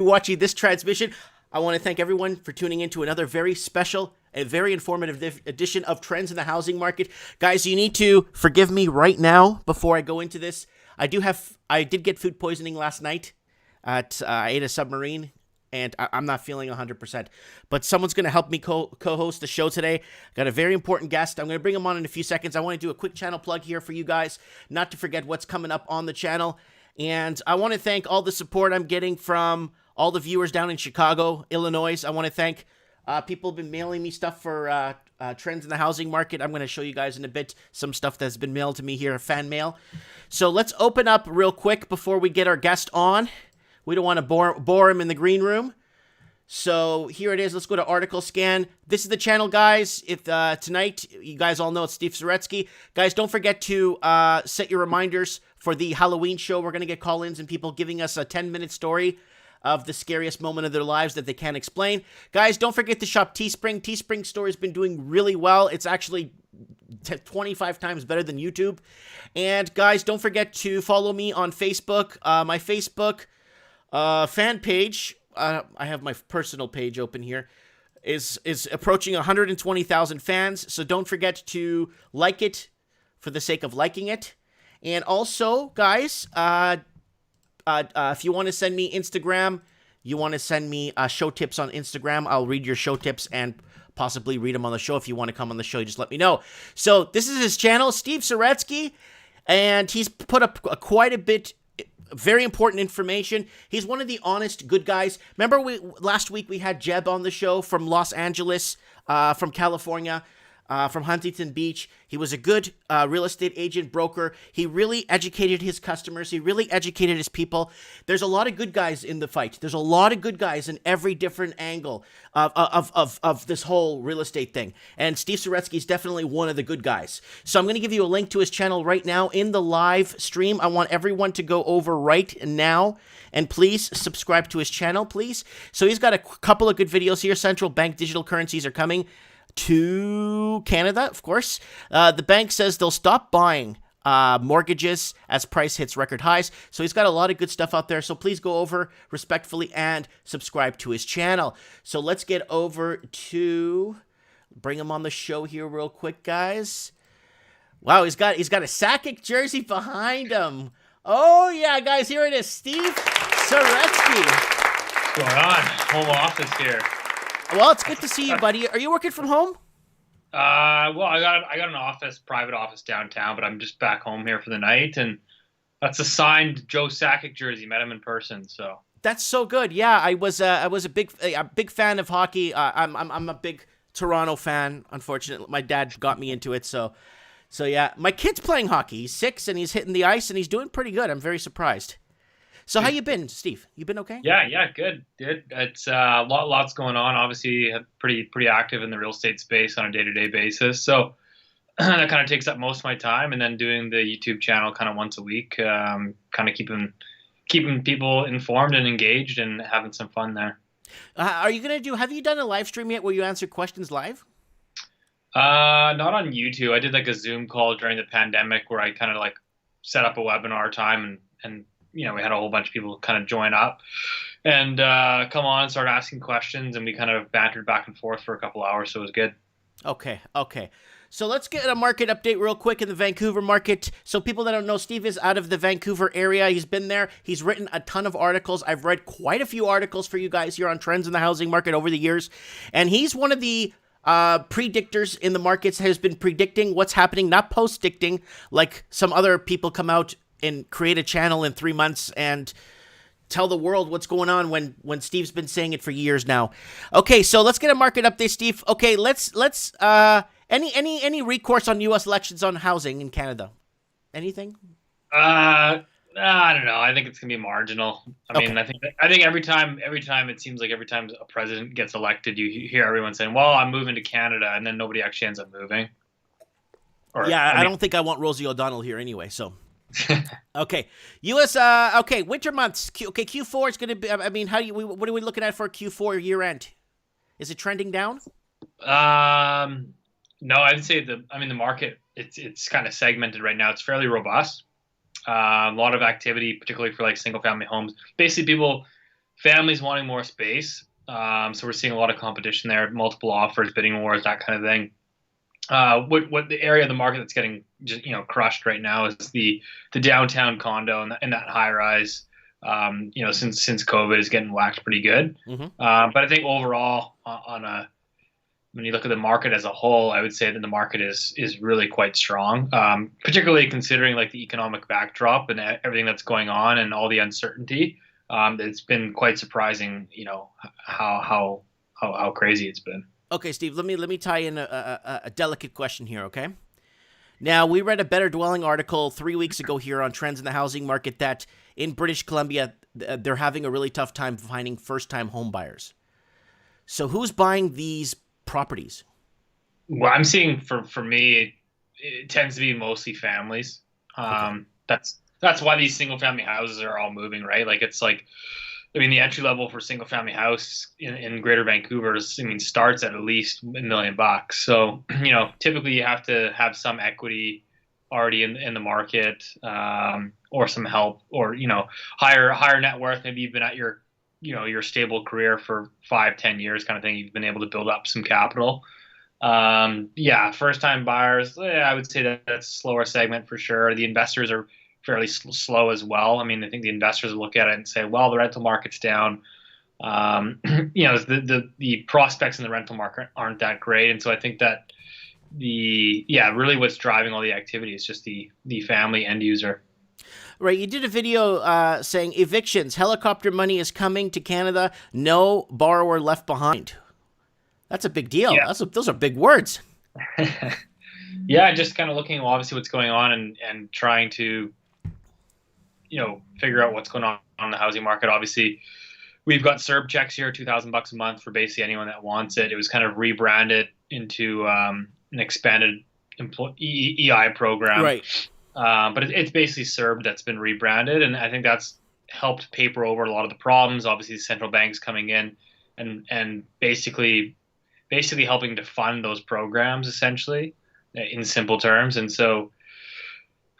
watching this transmission. I want to thank everyone for tuning in to another very special and very informative edition of Trends in the Housing Market. Guys, you need to forgive me right now before I go into this. I did get food poisoning last night. I ate a submarine, and I'm not feeling 100%. But someone's going to help me co-host the show today. Got a very important guest. I'm going to bring him on in a few seconds. I want to do a quick channel plug here for you guys, not to forget what's coming up on the channel. And I want to thank all the support I'm getting from all the viewers down in Chicago, Illinois. I want to thank people who've been mailing me stuff for trends in the housing market. I'm going to show you guys in a bit some stuff that's been mailed to me here, fan mail. So let's open up real quick before we get our guest on. We don't want to bore him in the green room. So here it is. Let's go to article scan. This is the channel, guys. If tonight, you guys all know it's Steve Saretsky. Guys, don't forget to set your reminders for the Halloween show. We're going to get call-ins and people giving us a 10-minute story of the scariest moment of their lives that they can't explain. Guys, don't forget to shop Teespring. Teespring store has been doing really well. It's actually 25 times better than YouTube. And guys, don't forget to follow me on Facebook. My Facebook fan page, I have my personal page open here, is approaching 120,000 fans. So don't forget to like it for the sake of liking it. And also, guys, if you want to send me Instagram, you want to send me show tips on Instagram, I'll read your show tips and possibly read them on the show. If you want to come on the show, just let me know. So this is his channel, Steve Saretsky, and he's put up quite a bit, very important information. He's one of the honest, good guys. Remember last week we had Jeb on the show from Los Angeles, from California, from Huntington Beach. He was a good real estate agent, broker. He really educated his customers. He really educated his people. There's a lot of good guys in the fight. There's a lot of good guys in every different angle of this whole real estate thing. And Steve Saretsky is definitely one of the good guys. So I'm going to give you a link to his channel right now in the live stream. I want everyone to go over right now and please subscribe to his channel, please. So he's got a couple of good videos here. Central bank digital currencies are coming to Canada, of course. The bank says they'll stop buying mortgages as price hits record highs. So he's got a lot of good stuff out there. So please go over respectfully and subscribe to his channel. So let's get over to bring him on the show here real quick, guys. Wow, he's got a Sakic jersey behind him. Oh yeah, guys, here it is, Steve Saretsky. What's going on? Home office here. Well, it's good to see you, buddy. Are you working from home? Well, I got an private office downtown, but I'm just back home here for the night, and that's a signed Joe Sakic jersey. Met him in person, so that's so good. Yeah, I was a big fan of hockey. I'm a big Toronto fan. Unfortunately, my dad got me into it, so yeah. My kid's playing hockey. He's 6 and he's hitting the ice and he's doing pretty good. I'm very surprised. So how you been, Steve? You been okay? Yeah, good. It's lots going on. Obviously, pretty active in the real estate space on a day-to-day basis. So that kind of takes up most of my time, and then doing the YouTube channel kind of once a week, kind of keeping people informed and engaged and having some fun there. Have you done a live stream yet where you answer questions live? Not on YouTube. I did like a Zoom call during the pandemic where I kind of like set up a webinar time and we had a whole bunch of people kind of join up and come on and start asking questions, and we kind of bantered back and forth for a couple hours, so it was good. Okay. So let's get a market update real quick in the Vancouver market. So people that don't know, Steve is out of the Vancouver area. He's been there. He's written a ton of articles. I've read quite a few articles for you guys here on trends in the housing market over the years, and he's one of the predictors in the markets, has been predicting what's happening, not post-dicting like some other people come out and create a channel in 3 months and tell the world what's going on when Steve's been saying it for years now. Okay, so let's get a market update, Steve. Okay, let's any recourse on U.S. elections on housing in Canada? Anything? I don't know. I think it's gonna be marginal. I mean, I think every time it seems like every time a president gets elected, you hear everyone saying, "Well, I'm moving to Canada," and then nobody actually ends up moving. I don't think I want Rosie O'Donnell here anyway. So. Okay, U.S. Winter months. Q4 is going to be. I mean, what are we looking at for Q4 year end? Is it trending down? No, I'd say the market. It's kind of segmented right now. It's fairly robust. A lot of activity, particularly for like single family homes. Basically, people families wanting more space. So we're seeing a lot of competition there, multiple offers, bidding wars, that kind of thing. What the area of the market that's getting just crushed right now is the downtown condo and that high rise. Since COVID is getting whacked pretty good. Mm-hmm. But I think overall, when you look at the market as a whole, I would say that the market is really quite strong, particularly considering like the economic backdrop and everything that's going on and all the uncertainty. It's been quite surprising, how crazy it's been. Okay, Steve, let me tie in a delicate question here, okay? Now, we read a Better Dwelling article 3 weeks ago here on trends in the housing market that in British Columbia, they're having a really tough time finding first-time home buyers. So who's buying these properties? Well, I'm seeing for me, it tends to be mostly families. Okay. That's why these single-family houses are all moving, right? Like it's like, I mean, the entry level for single-family house in Greater Vancouver starts at least $1 million. So typically you have to have some equity already in the market, or some help, or higher net worth. Maybe you've been at your stable career for 5-10 years, kind of thing. You've been able to build up some capital. First time buyers, I would say that's a slower segment for sure. The investors are fairly slow as well. I mean, I think the investors look at it and say, well, the rental market's down. The prospects in the rental market aren't that great. And so I think that really what's driving all the activity is just the family end user. Right, you did a video saying evictions, helicopter money is coming to Canada, no borrower left behind. That's a big deal. Yeah. Those are big words. Yeah, just kind of looking at obviously what's going on and trying to figure out what's going on in the housing market. Obviously, we've got CERB checks here, $2,000 a month for basically anyone that wants it. It was kind of rebranded into an expanded EI program. Right. But it's basically CERB that's been rebranded, and I think that's helped paper over a lot of the problems. Obviously, the central banks coming in and basically helping to fund those programs, essentially, in simple terms. And so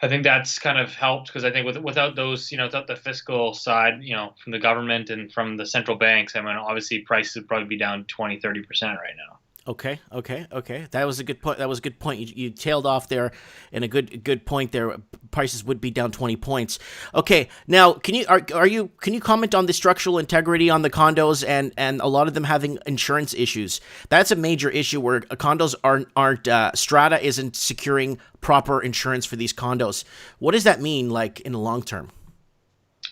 I think that's kind of helped, because I think without those, without the fiscal side, from the government and from the central banks, I mean, obviously prices would probably be down 20-30% right now. Okay. That was a good point. You tailed off there, and a good point there. Prices would be down 20 points. Okay. Now, can you comment on the structural integrity on the condos and a lot of them having insurance issues? That's a major issue where condos aren't strata isn't securing proper insurance for these condos. What does that mean, like, in the long term?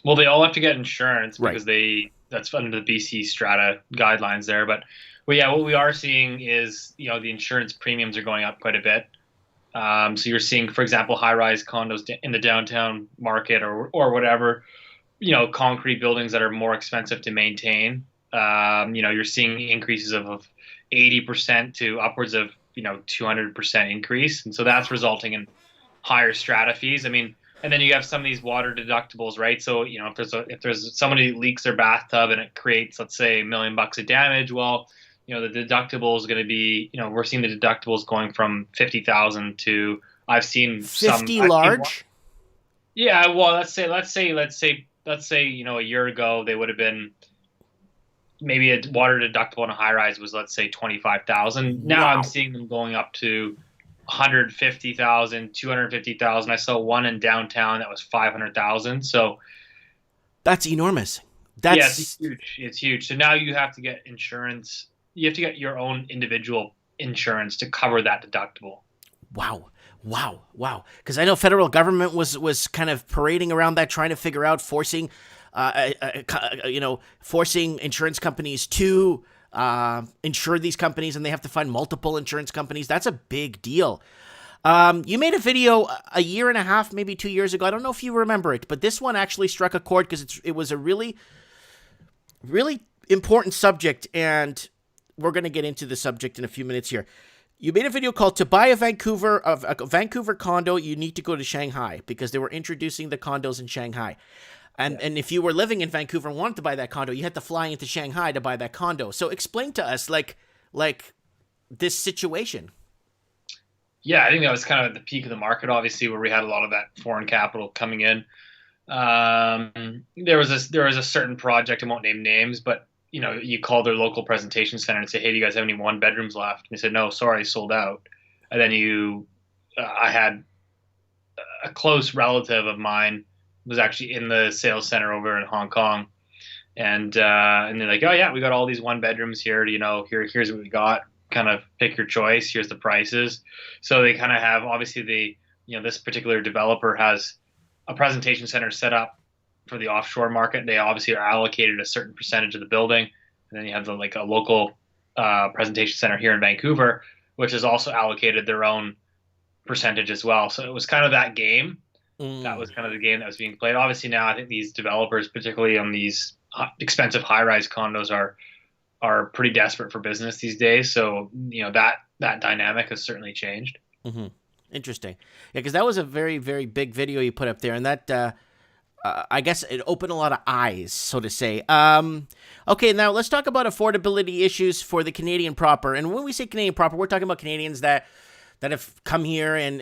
Well, they all have to get insurance because Right. that's under the BC strata guidelines there, but. Well, yeah, what we are seeing is, the insurance premiums are going up quite a bit. So you're seeing, for example, high-rise condos in the downtown market or whatever, concrete buildings that are more expensive to maintain. You're seeing increases of 80% to upwards of, 200% increase. And so that's resulting in higher strata fees. I mean, and then you have some of these water deductibles, right? So, if there's somebody leaks their bathtub and it creates, let's say, $1 million of damage, well, the deductible is going to be, we're seeing the deductibles going from 50,000 to, I've seen 50 large. Yeah, well, let's say, a year ago they would have been, maybe a water deductible on a high rise was, let's say, 25,000. Now Wow. I'm seeing them going up to 150,000, 250,000. I saw one in downtown that was 500,000. So That's enormous. it's huge. It's huge. So now you have to get insurance. You have to get your own individual insurance to cover that deductible. Wow. Because I know federal government was kind of parading around that, trying to figure out forcing insurance companies to insure these companies, and they have to find multiple insurance companies. That's a big deal. You made a video a year and a half, maybe 2 years ago. I don't know if you remember it, but this one actually struck a chord because it was a really, really important subject, and we're going to get into the subject in a few minutes here. You made a video called "To Buy a Vancouver Condo, You Need to Go to Shanghai," because they were introducing the condos in Shanghai. And if you were living in Vancouver and wanted to buy that condo, you had to fly into Shanghai to buy that condo. So explain to us, like this situation. Yeah, I think that was kind of at the peak of the market, obviously, where we had a lot of that foreign capital coming in. There was a certain project, I won't name names, but you call their local presentation center and say, "Hey, do you guys have any one bedrooms left?" And they said, "No, sorry, sold out." And then I had a close relative of mine was actually in the sales center over in Hong Kong, and they're like, "Oh yeah, we got all these one bedrooms here. Here's what we got. Kind of pick your choice. Here's the prices." So they kind of have, obviously, this particular developer has a presentation center set up for the offshore market. They obviously are allocated a certain percentage of the building, and then you have a local presentation center here in Vancouver, which is also allocated their own percentage as well. So it was kind of that game. That was kind of the game that was being played. Obviously now I think these developers, particularly on these expensive high-rise condos, are pretty desperate for business these days. So that dynamic has certainly changed. Mm-hmm. Interesting. Yeah, because that was a very, very big video you put up there, and that I guess it opened a lot of eyes, so to say. Okay, now let's talk about affordability issues for the Canadian proper. And when we say Canadian proper, we're talking about Canadians that have come here and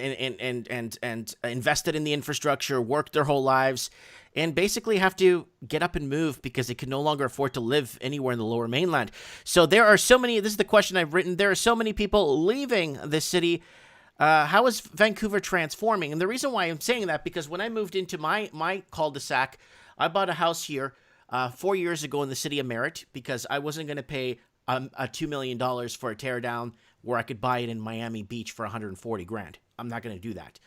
invested in the infrastructure, worked their whole lives, and basically have to get up and move because they can no longer afford to live anywhere in the Lower Mainland. So there are so many, this is the question I've written, there are so many people leaving this city. How is Vancouver transforming? And the reason why I'm saying that, because when I moved into my cul-de-sac, I bought a house here 4 years ago in the city of Merritt because I wasn't going to pay $2 million for a teardown where I could buy it in Miami Beach for 140 grand. I'm not going to do that.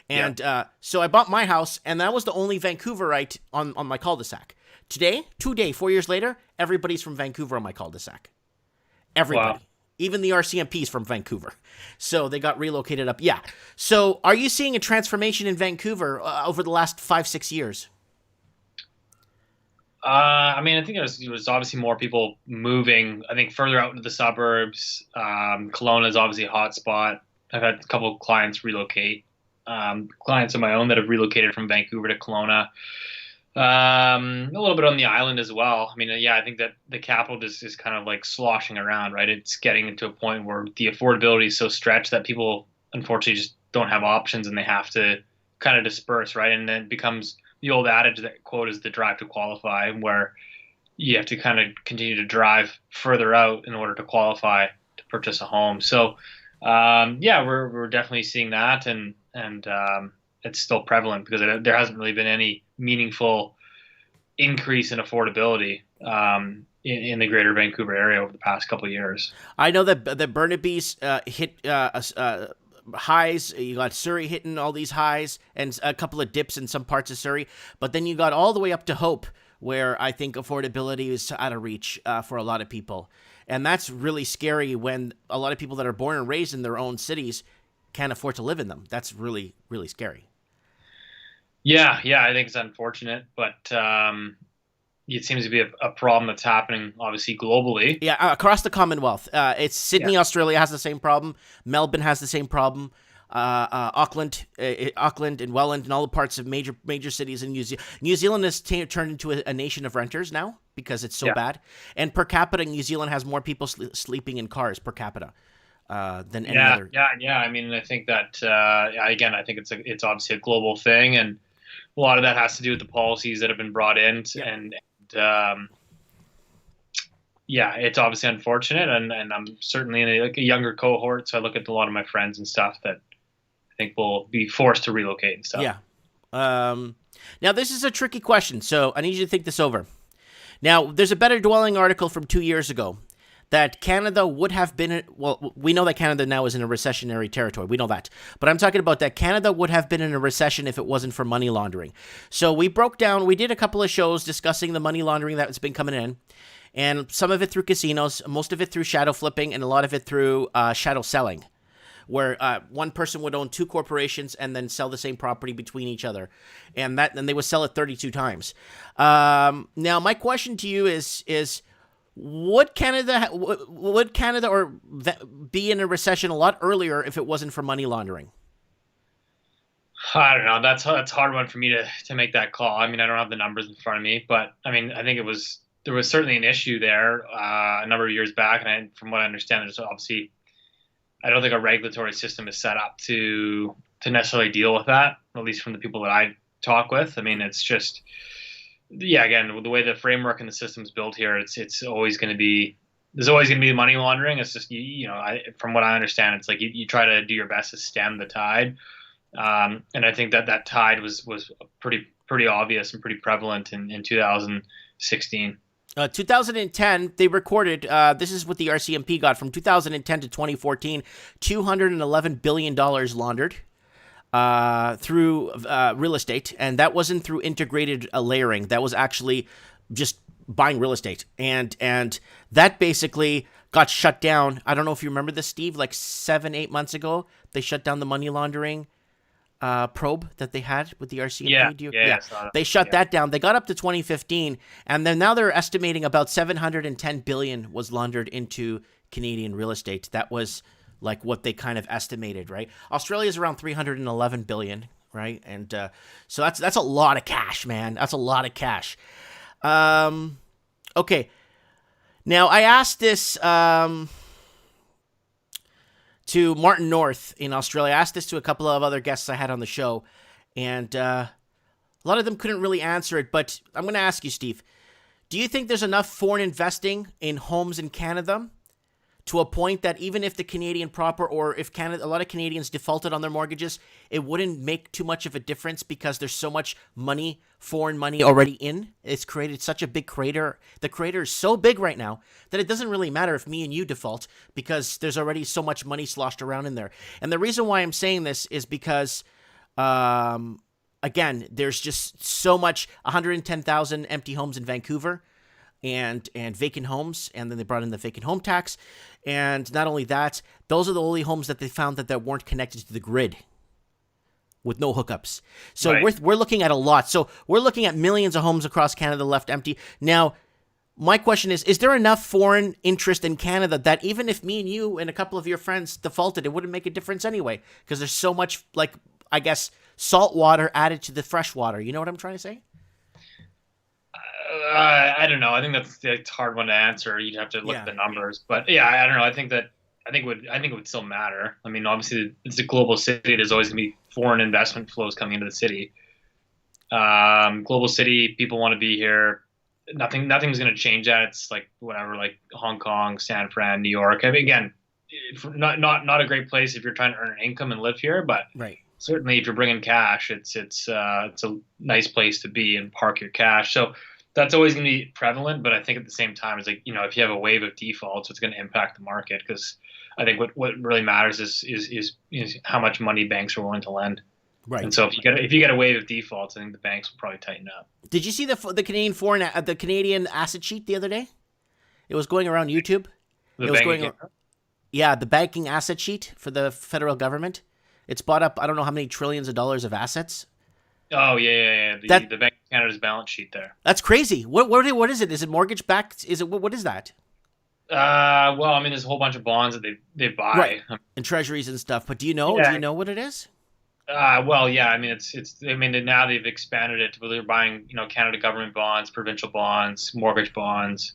And so I bought my house, and that was the only Vancouverite on my cul-de-sac. Today, 4 years later, everybody's from Vancouver on my cul-de-sac. Everybody. Wow. Even the RCMP's from Vancouver. So they got relocated up. Yeah. So are you seeing a transformation in Vancouver over the last 5-6 years? I think there was obviously more people moving, I think, further out into the suburbs. Kelowna is obviously a hot spot. I've had a couple of clients relocate. Clients of my own that have relocated from Vancouver to Kelowna. A little bit on the island as well. I think that the capital just is kind of like sloshing around, right? It's getting into a point where the affordability is so stretched that people unfortunately just don't have options and they have to kind of disperse, right? And then it becomes the old adage that, quote, is the drive to qualify, where you have to kind of continue to drive further out in order to qualify to purchase a home. So, we're definitely seeing that, and it's still prevalent because there hasn't really been any meaningful increase in affordability in the greater Vancouver area over the past couple of years. I know that the Burnaby's hit highs. You got Surrey hitting all these highs and a couple of dips in some parts of Surrey. But then you got all the way up to Hope, where I think affordability is out of reach for a lot of people. And that's really scary when a lot of people that are born and raised in their own cities can't afford to live in them. That's really, really scary. Yeah, I think it's unfortunate, but it seems to be a problem that's happening, obviously, globally. Yeah, across the Commonwealth. It's Sydney, Australia has the same problem. Melbourne has the same problem. Auckland and Welland and all the parts of major cities in New Zealand. New Zealand has turned into a nation of renters now because it's so bad. And per capita, New Zealand has more people sleeping in cars per capita than any other. Yeah. I think that again, I think it's obviously a global thing, and a lot of that has to do with the policies that have been brought in, and it's obviously unfortunate, and I'm certainly in a younger cohort, so I look at a lot of my friends and stuff that I think will be forced to relocate and stuff. Yeah. Now, this is a tricky question, so I need you to think this over. Now, there's a Better Dwelling article from 2 years ago that Canada would have been, well, we know that Canada now is in a recessionary territory. We know that. But I'm talking about that Canada would have been in a recession if it wasn't for money laundering. So we did a couple of shows discussing the money laundering that's been coming in. And some of it through casinos, most of it through shadow flipping, and a lot of it through shadow selling, where one person would own two corporations and then sell the same property between each other. And they would sell it 32 times. Now, my question to you is would Canada be in a recession a lot earlier if it wasn't for money laundering? I don't know. That's a hard one for me to make that call. I don't have the numbers in front of me, but I think there was certainly an issue there a number of years back, and from what I understand, there's obviously, I don't think a regulatory system is set up to necessarily deal with that, at least from the people that I talk with. I mean, it's just, yeah, again, the way the framework and the system's built here, it's always going to be, there's always going to be money laundering. It's just, from what I understand, it's like you try to do your best to stem the tide. And I think that tide was pretty obvious and pretty prevalent in 2016. 2010, they recorded, this is what the RCMP got from 2010 to 2014, $211 billion laundered through real estate. And that wasn't through integrated layering. That was actually just buying real estate. And that basically got shut down. I don't know if you remember this, Steve, like 7-8 months ago, they shut down the money laundering probe that they had with the RCMP. Yeah. They shut that down. They got up to 2015, and then now they're estimating about $710 billion was laundered into Canadian real estate. That was like what they kind of estimated, right? Australia's around $311 billion, right? And so that's a lot of cash, man. That's a lot of cash. Okay. Now, I asked this to Martin North in Australia. I asked this to a couple of other guests I had on the show, and a lot of them couldn't really answer it, but I'm going to ask you, Steve. Do you think there's enough foreign investing in homes in Canada to a point that even if the Canadian proper, or if Canada, a lot of Canadians defaulted on their mortgages, it wouldn't make too much of a difference because there's so much money, foreign money already in? It's created such a big crater. The crater is so big right now that it doesn't really matter if me and you default because there's already so much money sloshed around in there. And the reason why I'm saying this is because, again, there's just so much, 110,000 empty homes in Vancouver and vacant homes, and then they brought in the vacant home tax. And not only that, those are the only homes that they found that weren't connected to the grid with no hookups. So right. we're looking at a lot. So we're looking at millions of homes across Canada left empty. Now, my question is there enough foreign interest in Canada that even if me and you and a couple of your friends defaulted, it wouldn't make a difference anyway? Because there's so much, like, I guess, salt water added to the fresh water. You know what I'm trying to say? I don't know. I think that's a hard one to answer. You'd have to look at the numbers, but yeah, I don't know. I think it would still matter. I mean, obviously, it's a global city. There's always going to be foreign investment flows coming into the city. Global city, people want to be here. Nothing's going to change that. It's like whatever, like Hong Kong, San Fran, New York. I mean, again, not a great place if you're trying to earn an income and live here, but right. Certainly if you're bringing cash, it's a nice place to be and park your cash. So that's always going to be prevalent, but I think at the same time, it's like, if you have a wave of defaults, it's going to impact the market, because I think what really matters is how much money banks are willing to lend. Right. And so if you get a wave of defaults, I think the banks will probably tighten up. Did you see the Canadian asset sheet the other day? It was going around YouTube. The banking asset sheet for the federal government. It's bought up, I don't know how many trillions of dollars of assets. Oh, yeah. The Bank of Canada's balance sheet there. That's crazy. What is it? Is it mortgage backed? What is that? Well, I mean, there's a whole bunch of bonds that they buy. Right. And treasuries and stuff. But do you know? Yeah. Do you know what it is? Well, yeah. I mean, now they've expanded it to where they're buying, Canada government bonds, provincial bonds, mortgage bonds.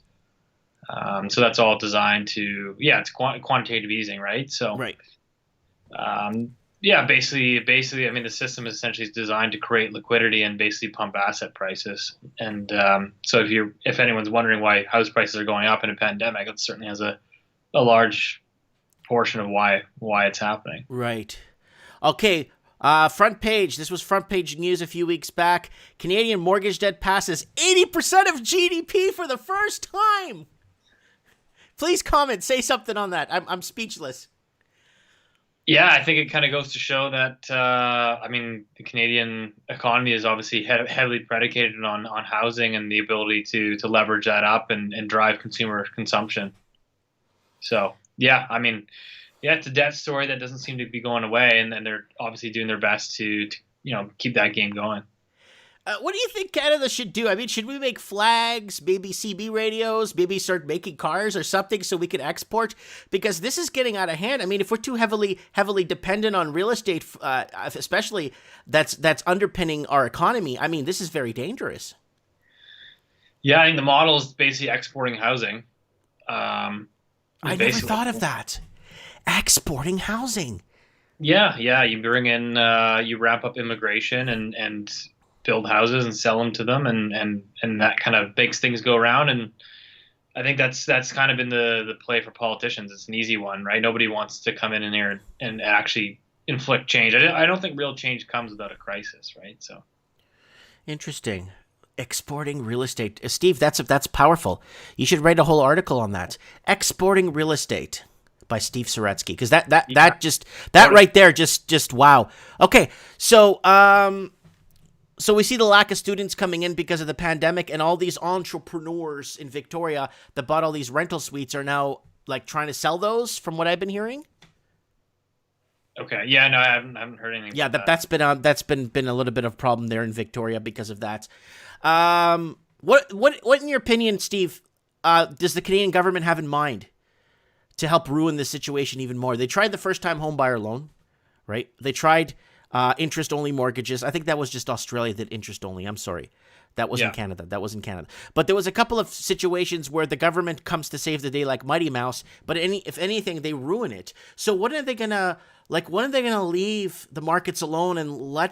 So that's all designed to, it's quantitative easing, right? So, right. Yeah, basically, I mean, the system is essentially designed to create liquidity and basically pump asset prices. And so if anyone's wondering why house prices are going up in a pandemic, it certainly has a large portion of why it's happening. Right. Okay. Front page. This was front page news a few weeks back. Canadian mortgage debt passes 80% of GDP for the first time. Please comment. Say something on that. I'm speechless. Yeah, I think it kind of goes to show that, the Canadian economy is obviously heavily predicated on housing and the ability to leverage that up and drive consumer consumption. So, yeah, it's a debt story that doesn't seem to be going away, and they're obviously doing their best to keep that game going. What do you think Canada should do? I mean, should we make flags, maybe CB radios, maybe start making cars or something so we can export? Because this is getting out of hand. I mean, if we're too heavily dependent on real estate, especially that's underpinning our economy, I mean, this is very dangerous. Yeah, I think the model is basically exporting housing. I never thought of that. Exporting housing. Yeah. You bring in, you ramp up immigration and build houses and sell them to them, and that kind of makes things go around. And I think that's kind of been the play for politicians. It's an easy one, right? Nobody wants to come in here and actually inflict change. I don't think real change comes without a crisis, right? So Interesting. Exporting real estate. Steve, that's powerful. You should write a whole article on that. Exporting real estate by Steve Saretsky, because that right there just wow. Okay, so so we see the lack of students coming in because of the pandemic, and all these entrepreneurs in Victoria that bought all these rental suites are now like trying to sell those, from what I've been hearing. Okay. Yeah. No, I haven't heard anything. Yeah, about that's been a little bit of a problem there in Victoria because of that. What in your opinion, Steve, does the Canadian government have in mind to help ruin this situation even more? They tried the first-time home buyer loan, right? They tried interest-only mortgages. I think that was just Australia that interest-only. I'm sorry. That was in Canada. That was in Canada. But there was a couple of situations where the government comes to save the day like Mighty Mouse, but if anything, they ruin it. So when are they gonna leave the markets alone and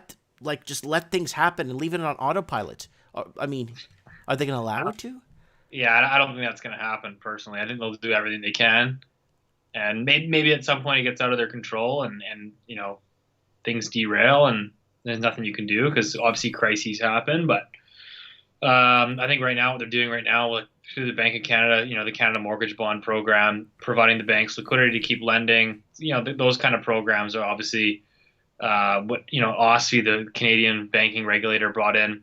just let things happen and leave it on autopilot? I mean, are they gonna allow it to? Yeah, I don't think that's going to happen personally. I think they'll do everything they can, and maybe at some point it gets out of their control, and things derail, and there's nothing you can do because obviously crises happen. But I think right now what they're doing right now through the Bank of Canada, the Canada Mortgage Bond Program, providing the banks liquidity to keep lending, those kind of programs are obviously what OSFI, the Canadian banking regulator, brought in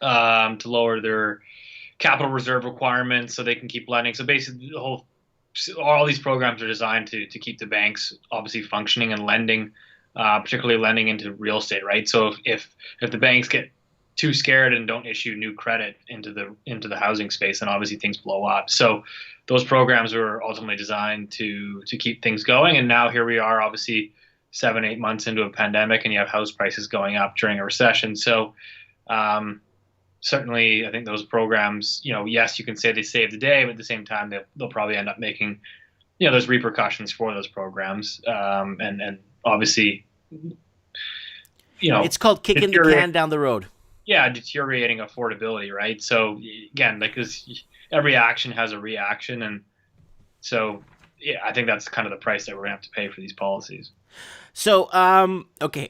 to lower their capital reserve requirements so they can keep lending. So basically, all these programs are designed to keep the banks obviously functioning and lending, particularly lending into real estate, right? So if the banks get too scared and don't issue new credit into the housing space, then obviously things blow up. So those programs were ultimately designed to keep things going. And now here we are, obviously 7-8 months into a pandemic, and you have house prices going up during a recession. So certainly, I think those programs, yes, you can say they saved the day, but at the same time, they'll probably end up making, there's repercussions for those programs, and obviously, it's called kicking the can down the road. Yeah, deteriorating affordability, right? So again, every action has a reaction, and so yeah, I think that's kind of the price that we're gonna have to pay for these policies. So, okay,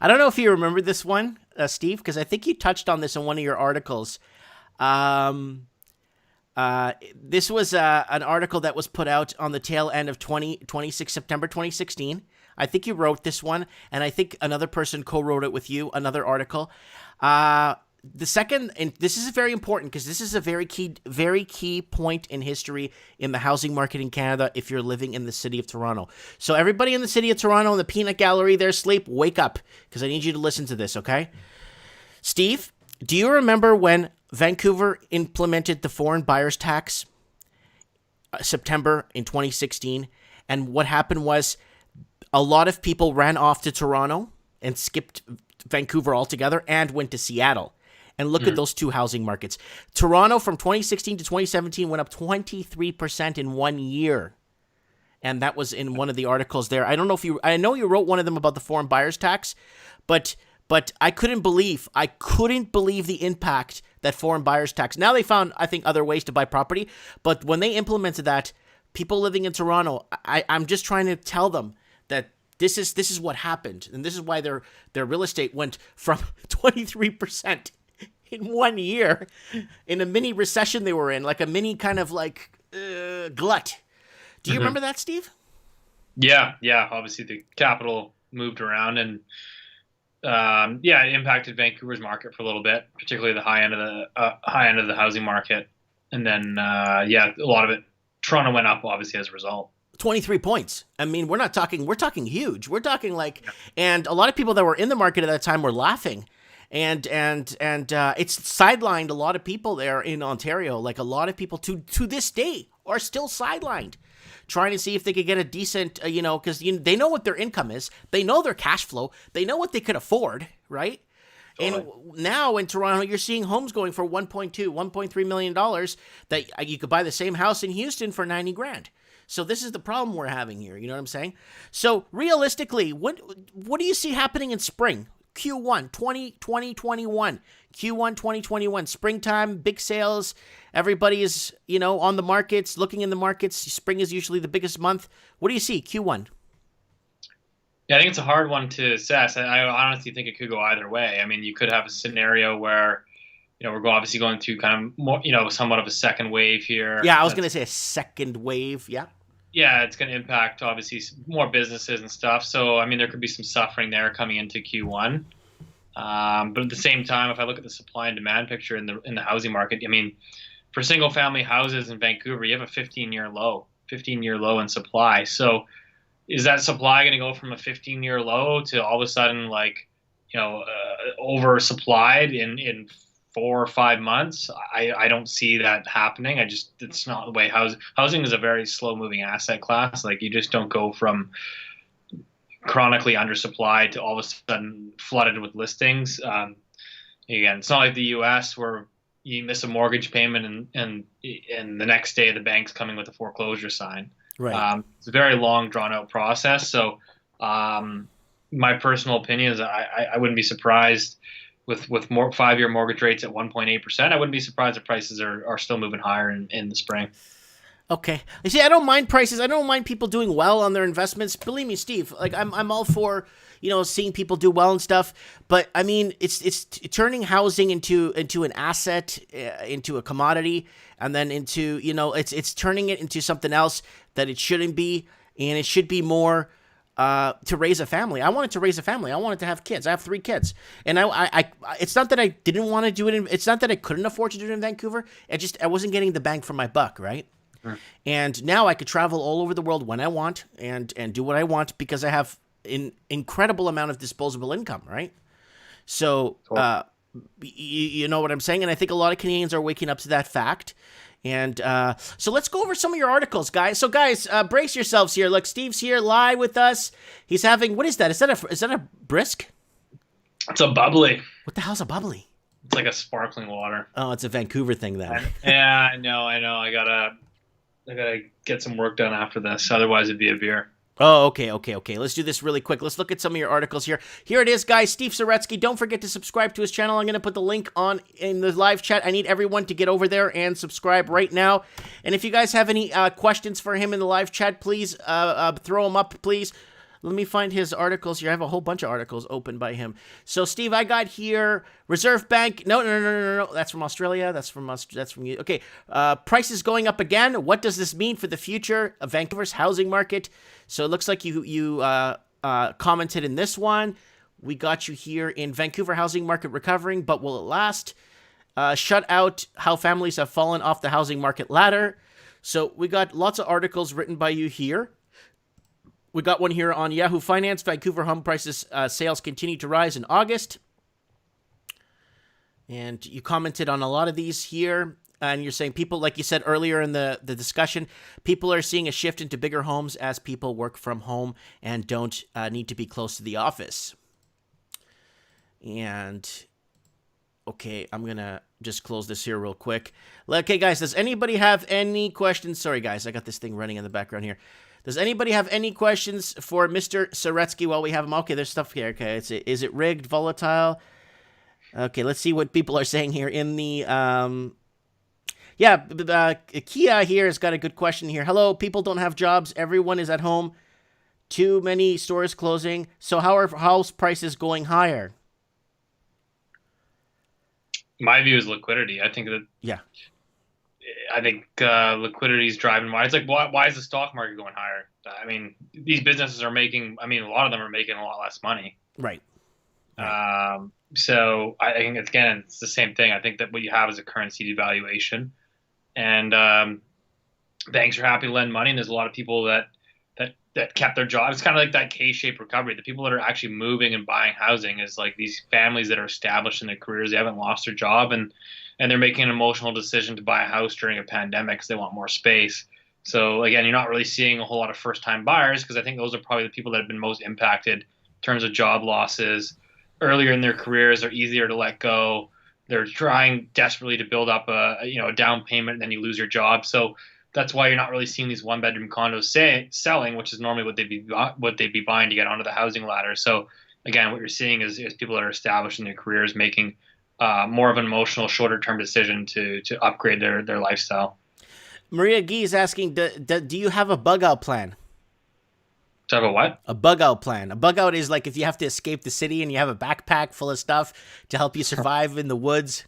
I don't know if you remember this one, Steve, because I think you touched on this in one of your articles. This was an article that was put out on the tail end of September 2016. I think you wrote this one, and I think another person co-wrote it with you, another article. The second, and this is very important because this is a very key point in history in the housing market in Canada if you're living in the city of Toronto. So everybody in the city of Toronto in the peanut gallery there, sleep, wake up, because I need you to listen to this, okay? Steve, do you remember when Vancouver implemented the foreign buyers tax, September in 2016, and what happened was a lot of people ran off to Toronto and skipped Vancouver altogether and went to Seattle. And look at those two housing markets. Toronto from 2016 to 2017 went up 23% in 1 year. And that was in one of the articles there. I don't know if I know you wrote one of them about the foreign buyers tax, but I couldn't believe the impact that foreign buyers tax. Now they found, I think, other ways to buy property, but when they implemented that, people living in Toronto, I'm just trying to tell them that this is what happened, and this is why their real estate went from 23% in 1 year in a mini recession they were in, like a mini kind of glut. Do you remember that, Steve? Yeah. Obviously, the capital moved around, and it impacted Vancouver's market for a little bit, particularly the high end of the housing market, and then a lot of it. Toronto went up obviously as a result. 23 points. I mean, we're talking huge. We're talking and a lot of people that were in the market at that time were laughing. And it's sidelined a lot of people there in Ontario. Like a lot of people to this day are still sidelined, trying to see if they could get a decent, because they know what their income is. They know their cash flow. They know what they could afford, right? Totally. And now in Toronto, you're seeing homes going for $1.2, $1.3 million that you could buy the same house in Houston for $90,000. So this is the problem we're having here. You know what I'm saying? So realistically, what do you see happening in spring? Q1 2021. Q1 2021. Springtime, big sales. Everybody is, on the markets, looking in the markets. Spring is usually the biggest month. What do you see, Q1? Yeah, I think it's a hard one to assess. I honestly think it could go either way. I mean, you could have a scenario where, we're obviously going through kind of more, somewhat of a second wave here. Yeah, I was going to say a second wave. Yeah. Yeah, it's going to impact obviously more businesses and stuff. So, I mean, there could be some suffering there coming into Q1. But at the same time, if I look at the supply and demand picture in the housing market, I mean, for single family houses in Vancouver, you have a 15-year low in supply. So, is that supply going to go from a 15-year low to all of a sudden oversupplied in 4 or 5 months? I don't see that happening. It's not the way housing is a very slow moving asset class. Like, you just don't go from chronically undersupplied to all of a sudden flooded with listings. Again, it's not like the U.S. where you miss a mortgage payment and the next day the bank's coming with a foreclosure sign. Right. It's a very long, drawn-out process. So, my personal opinion is I wouldn't be surprised with more 5-year mortgage rates at 1.8%. I wouldn't be surprised if prices are still moving higher in the spring. Okay. You see, I don't mind prices. I don't mind people doing well on their investments. Believe me, Steve, like I'm all for, seeing people do well and stuff. But I mean, it's turning housing into an asset, into a commodity, and then into, it's turning it into something else that it shouldn't be. And it should be more to raise a family. I wanted to raise a family. I wanted to have kids. I have 3 kids. And I it's not that I didn't want to do it. It's not that I couldn't afford to do it in Vancouver. I wasn't getting the bang for my buck, right? And now I could travel all over the world when I want and do what I want because I have an incredible amount of disposable income, right? So, you know what I'm saying? And I think a lot of Canadians are waking up to that fact. And so let's go over some of your articles, guys. So, guys, brace yourselves here. Look, Steve's here live with us. He's having, what is that? Is that a brisk? It's a bubbly. What the hell's a bubbly? It's like a sparkling water. Oh, it's a Vancouver thing then. Yeah, I know. I gotta get some work done after this. Otherwise, it'd be a beer. Oh, okay. Let's do this really quick. Let's look at some of your articles here. Here it is, guys. Steve Saretsky. Don't forget to subscribe to his channel. I'm going to put the link in the live chat. I need everyone to get over there and subscribe right now. And if you guys have any questions for him in the live chat, please throw them up, please. Let me find his articles here. I have a whole bunch of articles open by him. So, Steve, I got here Reserve Bank. No. That's from Australia. That's from you. Okay. Prices going up again. What does this mean for the future of Vancouver's housing market? So it looks like you commented in this one. We got you here in Vancouver housing market recovering, but will it last? Shut out how families have fallen off the housing market ladder. So we got lots of articles written by you here. We got one here on Yahoo Finance. Vancouver home prices sales continue to rise in August. And you commented on a lot of these here. And you're saying people, like you said earlier in the discussion, people are seeing a shift into bigger homes as people work from home and don't need to be close to the office. And, okay, I'm going to just close this here real quick. Okay, guys, does anybody have any questions? Sorry, guys, I got this thing running in the background here. Does anybody have any questions for Mr. Saretsky while we have him? Okay, there's stuff here. Okay, is it rigged, volatile? Okay, let's see what people are saying here in the... Kia here has got a good question here. Hello, people don't have jobs. Everyone is at home. Too many stores closing. So how are house prices going higher? My view is liquidity. I think that... Yeah. I think liquidity is driving why. It's like, why is the stock market going higher? I mean, these businesses are making, a lot of them are making a lot less money. Right. So I think, it's the same thing. I think that what you have is a currency devaluation. And banks are happy to lend money, and there's a lot of people that kept their job. It's kind of like that K-shaped recovery. The people that are actually moving and buying housing is like these families that are established in their careers. They haven't lost their job, and they're making an emotional decision to buy a house during a pandemic because they want more space. So again, you're not really seeing a whole lot of first-time buyers because I think those are probably the people that have been most impacted in terms of job losses. Earlier in their careers, they're easier to let go. They're trying desperately to build up a down payment, and then you lose your job. So that's why you're not really seeing these one-bedroom condos selling, which is normally what they'd be buying to get onto the housing ladder. So again, what you're seeing is people that are established in their careers making more of an emotional, shorter term decision to upgrade their lifestyle. Maria Gee is asking, do you have a bug out plan? To have a what? A bug out plan. A bug out is like if you have to escape the city and you have a backpack full of stuff to help you survive in the woods.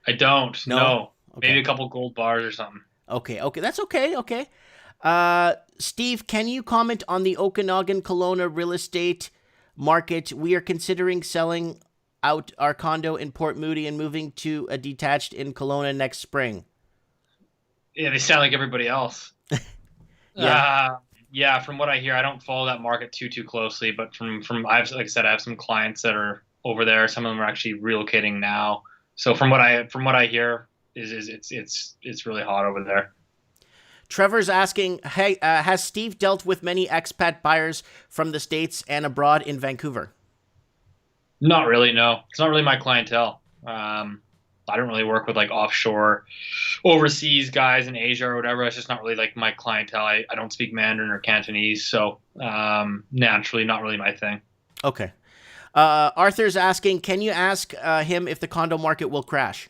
I don't. No. Okay. Maybe a couple gold bars or something. Okay. That's okay. Okay. Steve, can you comment on the Okanagan Kelowna real estate market? We are considering selling out our condo in Port Moody and moving to a detached in Kelowna next spring. Yeah, they sound like everybody else. Yeah. Yeah, from what I hear, I don't follow that market too closely, but like I said, I have some clients that are over there. Some of them are actually relocating now. So from what I hear is it's really hot over there. Trevor's asking, hey, has Steve dealt with many expat buyers from the States and abroad in Vancouver? Not really, no. It's not really my clientele. I don't really work with like offshore, overseas guys in Asia or whatever. It's just not really like my clientele. I don't speak Mandarin or Cantonese, so naturally not really my thing. Okay. Arthur's asking, can you ask him if the condo market will crash?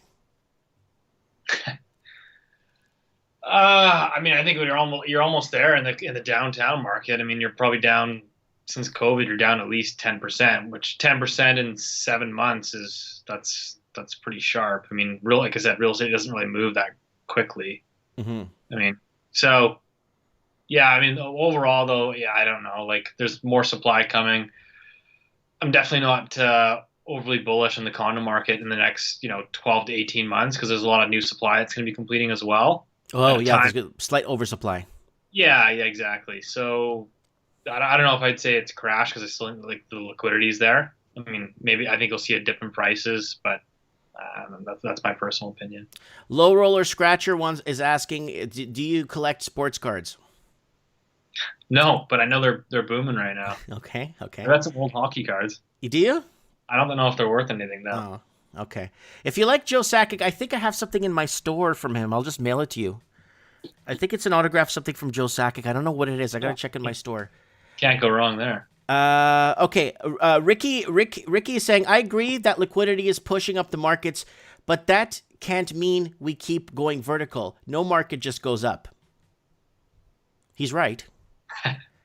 I mean, I think you're almost there in the downtown market. I mean, you're probably down since COVID. You're down at least 10%, which 10% in 7 months that's pretty sharp. I mean, like I said, real estate doesn't really move that quickly. Mm-hmm. I mean, so yeah. I mean, overall though, yeah, I don't know. Like, there's more supply coming. I'm definitely not overly bullish on the condo market in the next 12 to 18 months because there's a lot of new supply that's going to be completing as well. Oh, yeah, there's a slight oversupply. Yeah, exactly. So I don't know if I'd say it's crashed because I still think like the liquidity is there. I mean, maybe I think you'll see a dip in prices, but that's my personal opinion. Low Roller Scratcher is asking, do you collect sports cards? No, but I know they're booming right now. Okay. I got some old hockey cards. Do you? I don't know if they're worth anything though. Oh, okay. If you like Joe Sakic, I think I have something in my store from him. I'll just mail it to you. I think it's an autograph, something from Joe Sakic. I don't know what it is. I gotta check in my store. Can't go wrong there. Okay. Ricky is saying, I agree that liquidity is pushing up the markets, but that can't mean we keep going vertical. No market just goes up. He's right.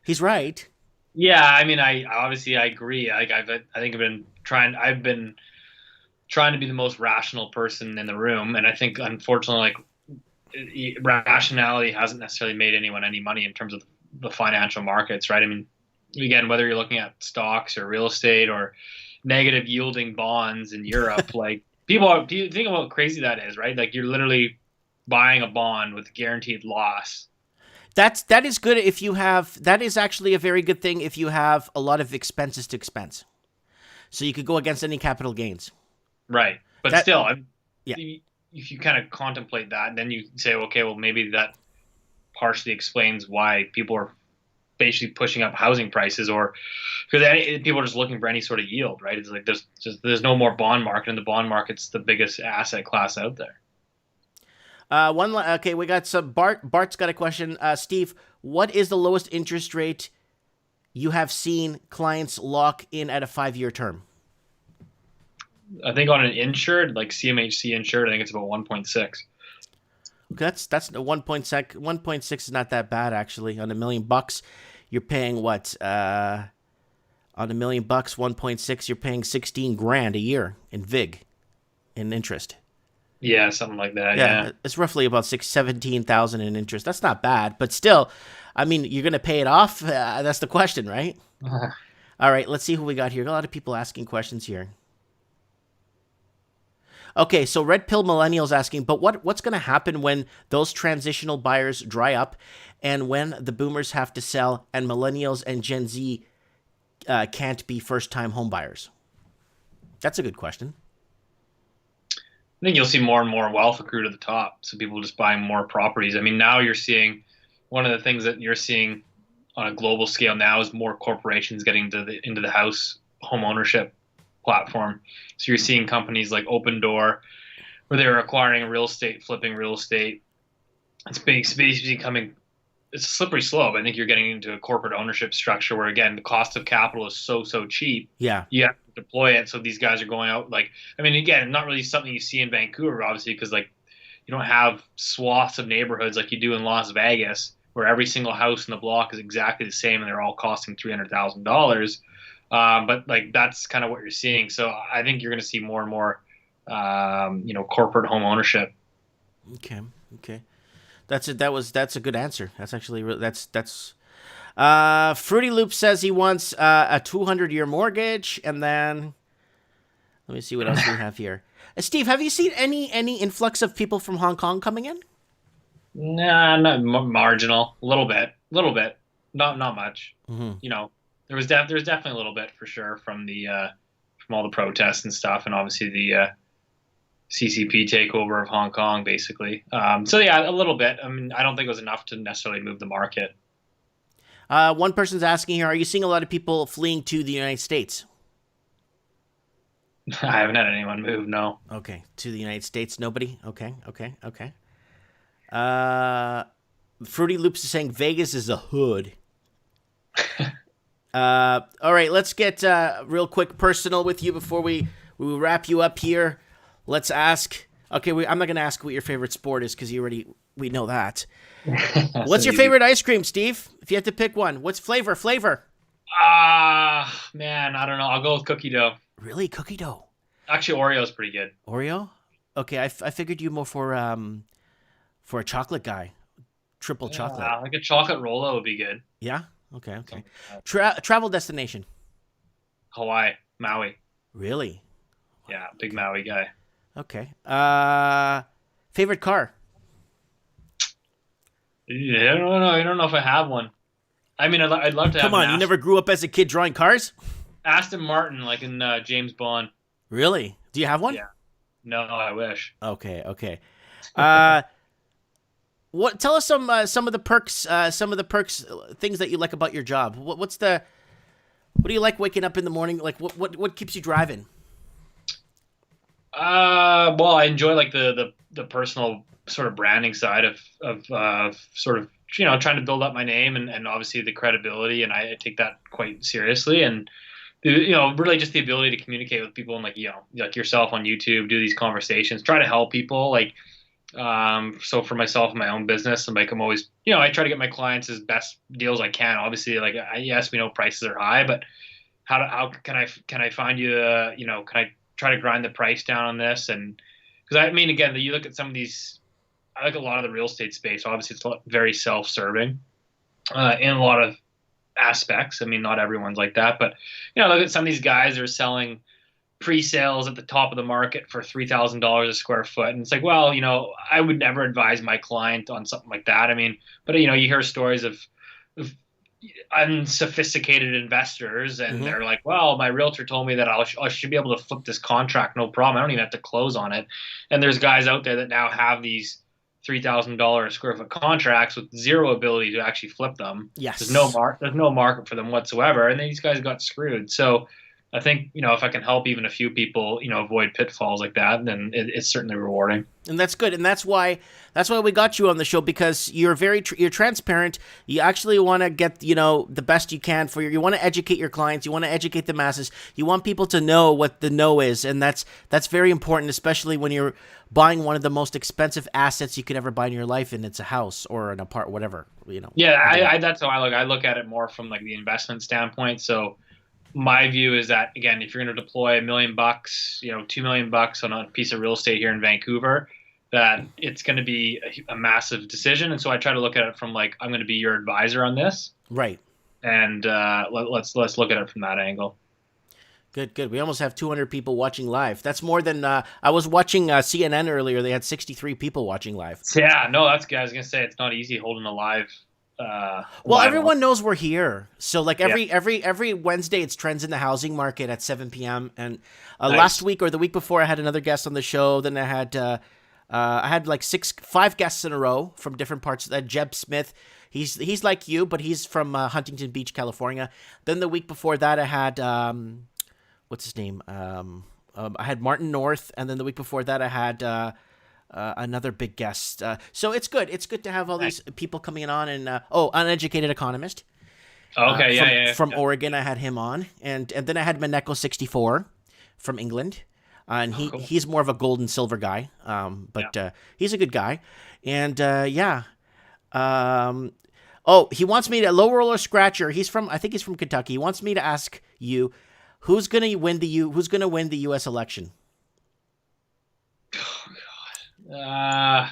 He's right. Yeah, I mean, I agree. Like I've been trying to be the most rational person in the room, and I think unfortunately, like rationality hasn't necessarily made anyone any money in terms of the financial markets, right? I mean, again, whether you're looking at stocks or real estate or negative yielding bonds in Europe, like people think about how crazy that is, right? Like you're literally buying a bond with guaranteed loss. That is good if you have. That is actually a very good thing if you have a lot of expenses to expense, so you could go against any capital gains. Right, but still, yeah. If you kind of contemplate that, then you say, okay, well, maybe that partially explains why people are basically pushing up housing prices, or because people are just looking for any sort of yield, right? It's like there's no more bond market, and the bond market's the biggest asset class out there. Okay, we got some. Bart's got a question. Steve, what is the lowest interest rate you have seen clients lock in at a 5-year term? I think on an insured, like CMHC insured, I think it's about 1.6. Okay, that's 1.6 is not that bad actually. On $1 million, you're paying what? On $1 million, 1.6, you're paying $16,000 a year in VIG, in interest. Yeah, something like that. Yeah. It's roughly about $17,000 in interest. That's not bad, but still, I mean, you're gonna pay it off. That's the question, right? All right, let's see who we got here. A lot of people asking questions here. Okay, so Red Pill Millennials asking, but what's going to happen when those transitional buyers dry up and when the boomers have to sell and millennials and Gen Z can't be first-time home buyers? That's a good question. I think you'll see more and more wealth accrue to the top, so people just buying more properties. I mean, now you're seeing one of the things that you're seeing on a global scale now is more corporations getting into the house home ownership platform. So you're seeing companies like Open Door, where they're acquiring real estate, flipping real estate. It's basically becoming it's a slippery slope. I think you're getting into a corporate ownership structure where, again, the cost of capital is so cheap. Yeah. You have to deploy it. So these guys are going out like, I mean, again, not really something you see in Vancouver, obviously, because like you don't have swaths of neighborhoods like you do in Las Vegas, where every single house in the block is exactly the same and they're all costing $300,000. But like that's kind of what you're seeing. So I think you're going to see more and more, corporate home ownership. Okay. Okay. That's a good answer. That's actually that's. Fruity Loop says he wants a 200-year mortgage, and then let me see what else we have here. Steve, have you seen any influx of people from Hong Kong coming in? Nah, not marginal. A little bit, not much. Mm-hmm. You know, there's definitely a little bit for sure from the from all the protests and stuff, and obviously the CCP takeover of Hong Kong, basically. So yeah, a little bit. I mean, I don't think it was enough to necessarily move the market. One person's asking here: are you seeing a lot of people fleeing to the United States? I haven't had anyone move. No. Okay, to the United States, nobody. Okay. Fruity Loops is saying Vegas is a hood. All right, let's get real quick personal with you before we wrap you up here. Let's ask. Okay, I'm not going to ask what your favorite sport is because we know that. What's your favorite ice cream, Steve? If you have to pick one, what's flavor? Man, I don't know. I'll go with cookie dough. Really, cookie dough? Actually, Oreo's pretty good. Oreo? Okay, I figured you more for a chocolate guy, triple chocolate. Like a chocolate Rolo would be good. Yeah. Okay. Travel destination. Hawaii, Maui. Really? Yeah, big Maui guy. Okay. Favorite car? Yeah, I don't know if I have one. I mean, I'd love to have. Come on, you never grew up as a kid drawing cars? Aston Martin, like in James Bond. Really? Do you have one? Yeah. No, I wish. Okay. What? Tell us some of the perks, things that you like about your job. What do you like waking up in the morning? Like what keeps you driving? Well, I enjoy like the personal sort of branding side of sort of trying to build up my name and obviously the credibility, and I take that quite seriously, and really just the ability to communicate with people and like yourself on YouTube, do these conversations, try to help people like. So for myself and my own business, I'm always, I try to get my clients as best deals I can. Obviously, like yes, we know prices are high, but how can I find you? Can I try to grind the price down on this? And because I mean, again, you look at some of these, I like a lot of the real estate space. Obviously, it's very self-serving in a lot of aspects. I mean, not everyone's like that, but look at some of these guys that are selling pre-sales at the top of the market for $3,000 a square foot. And it's like, well, I would never advise my client on something like that. I mean, but you hear stories of unsophisticated investors and they're like, well, my realtor told me that I should be able to flip this contract. No problem. I don't even have to close on it. And there's guys out there that now have these $3,000 a square foot contracts with zero ability to actually flip them. Yes. There's no market for them whatsoever. And these guys got screwed. So I think, if I can help even a few people, avoid pitfalls like that, then it's certainly rewarding. And that's good. And that's why we got you on the show, because you're you're transparent. You actually want to get, the best you can you want to educate your clients. You want to educate the masses. You want people to know what the no is. And that's very important, especially when you're buying one of the most expensive assets you could ever buy in your life. And it's a house or an apartment, whatever, Yeah. That's how I look. I look at it more from like the investment standpoint. So my view is that, again, if you're going to deploy $1 million, $2 million on a piece of real estate here in Vancouver, that it's going to be a massive decision. And so I try to look at it from like, I'm going to be your advisor on this. Right. And let's look at it from that angle. Good. We almost have 200 people watching live. That's more than I was watching CNN earlier. They had 63 people watching live. Yeah, no, that's good. I was going to say, it's not easy holding a live. Well, everyone knows we're here. So like every Wednesday, it's Trends in the Housing Market at 7 p.m. And Nice. Last week or the week before, I had another guest on the show. Then I had like 5 guests in a row from different parts. Jeb Smith, he's like you, but he's from Huntington Beach, California. Then the week before that, I had what's his name? I had Martin North, and then the week before that, I had another big guest. So it's good. It's good to have all Nice. these people coming on. And uneducated economist Okay, from Oregon. I had him on, and then I had Maneko64 from England. And Cool. he's more of a gold and silver guy, but he's a good guy. And he wants me to low roller scratcher. I think he's from Kentucky. He wants me to ask you, who's gonna win the U.S. election? Oh God.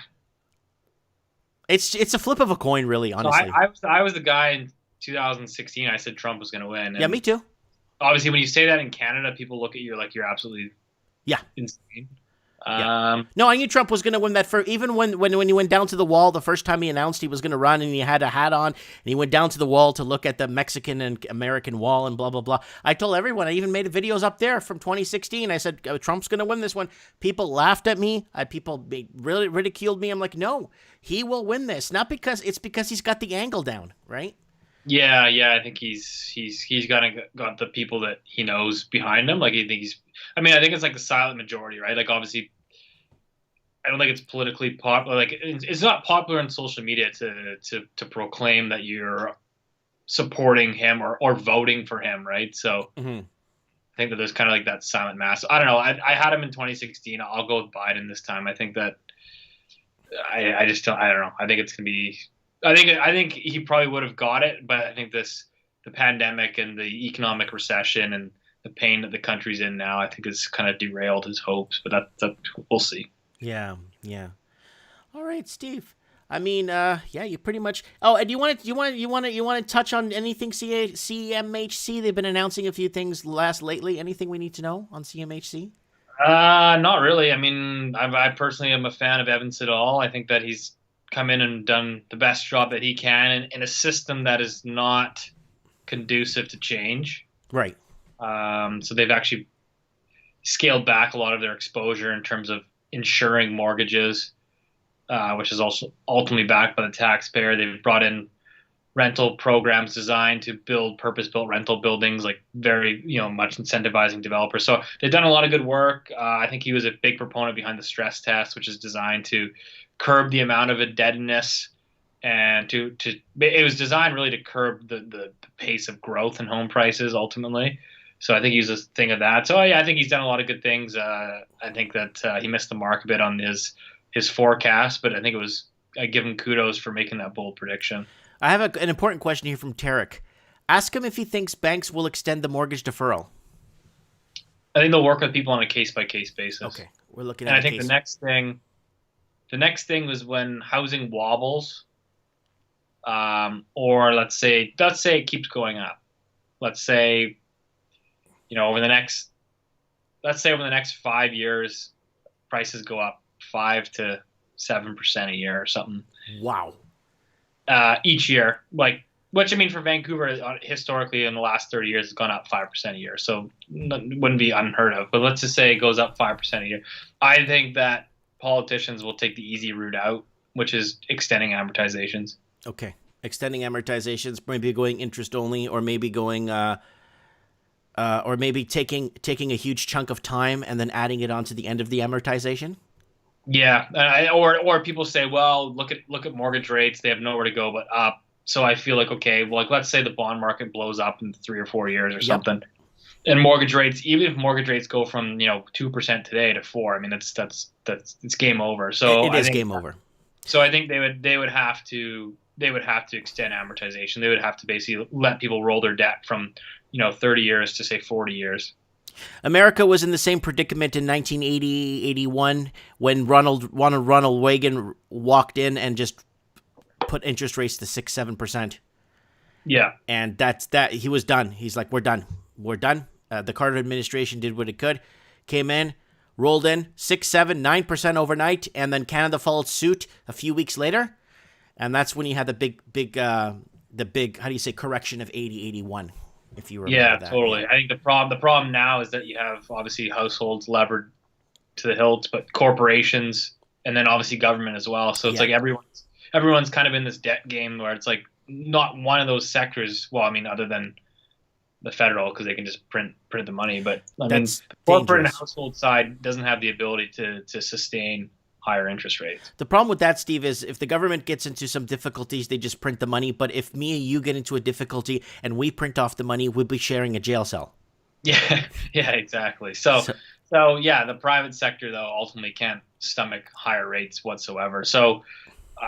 It's a flip of a coin, really. Honestly, So I was the guy in 2016. I said Trump was going to win. Yeah, me too. Obviously, when you say that in Canada, people look at you like you're absolutely insane. No, I knew Trump was going to win that. Even when he went down to the wall the first time he announced he was going to run, and he had a hat on, and he went down to the wall to look at the Mexican and American wall and blah blah blah. I told everyone. I even made videos up there from 2016. I said Trump's going to win this one. People laughed at me. People really ridiculed me. I'm like, no, he will win this. Not because he's got the angle down, right? Yeah. I think he's got the people that he knows behind him. Like I think it's like the silent majority, right? Like obviously, I don't think it's politically popular. Like it's not popular on social media to proclaim that you're supporting him or voting for him, right? So I think that there's kind of like that silent mass. I don't know. I had him in 2016. I'll go with Biden this time. I think that I just don't. I don't know. I think it's gonna be. I think he probably would have got it, but I think the pandemic and the economic recession and the pain that the country's in now, I think has kind of derailed his hopes. But that we'll see. Yeah. All right, Steve. I mean, you pretty much. Oh, and you want to touch on anything CMHC? They've been announcing a few things lately. Anything we need to know on CMHC? Not really. I mean, I personally am a fan of Evan Siddall. I think that he's come in and done the best job that he can in a system that is not conducive to change. Right. So they've actually scaled back a lot of their exposure in terms of insuring mortgages, which is also ultimately backed by the taxpayer. They've brought in rental programs designed to build purpose-built rental buildings, like very, much incentivizing developers. So they've done a lot of good work. I think he was a big proponent behind the stress test, which is designed to curb the amount of indebtedness, and it was designed really to curb the pace of growth in home prices ultimately. So I think he's a thing of that. So I think he's done a lot of good things. I think that he missed the mark a bit on his forecast, but I think I give him kudos for making that bold prediction. I have an important question here from Tarek. Ask him if he thinks banks will extend the mortgage deferral. I think they'll work with people on a case-by-case basis. Okay, we're looking at. And I think case. the next thing was when housing wobbles, or let's say it keeps going up. Let's say, over the next 5 years, prices go up 5 to 7% a year or something. Wow. Each year, which I mean for Vancouver historically in the last 30 years has gone up 5% a year, so wouldn't be unheard of. But let's just say it goes up 5% a year. I think that politicians will take the easy route out, which is extending amortizations. Okay, extending amortizations, maybe going interest only, or maybe going, or maybe taking a huge chunk of time and then adding it onto the end of the amortization. Yeah, or people say, well, look at mortgage rates; they have nowhere to go but up. So I feel like, okay, well, let's say the bond market blows up in 3 or 4 years or something, and mortgage rates, even if mortgage rates go from 2% today to 4%, I mean that's it's game over. So it is game over. So I think they would have to extend amortization. They would have to basically let people roll their debt from 30 years to say 40 years. America was in the same predicament in 1980-81 when Ronald Reagan walked in and just put interest rates to 6-7%. Yeah. And that he was done. He's like, we're done. The Carter administration did what it could, came in, rolled in 6-9% overnight, and then Canada followed suit a few weeks later. And that's when you had the big how do you say, correction of 80-81. If you remember that. Totally. I think the problem now is that you have obviously households levered to the hilt, but corporations, and then obviously government as well. So it's like everyone's kind of in this debt game where it's like not one of those sectors. Well, I mean, other than the federal, because they can just print the money, but I mean, the corporate and household side doesn't have the ability to sustain higher interest rates. The problem with that, Steve, is if the government gets into some difficulties, they just print the money. But if me and you get into a difficulty and we print off the money, we'll be sharing a jail cell. Yeah, yeah, exactly. So yeah, the private sector though ultimately can't stomach higher rates whatsoever. So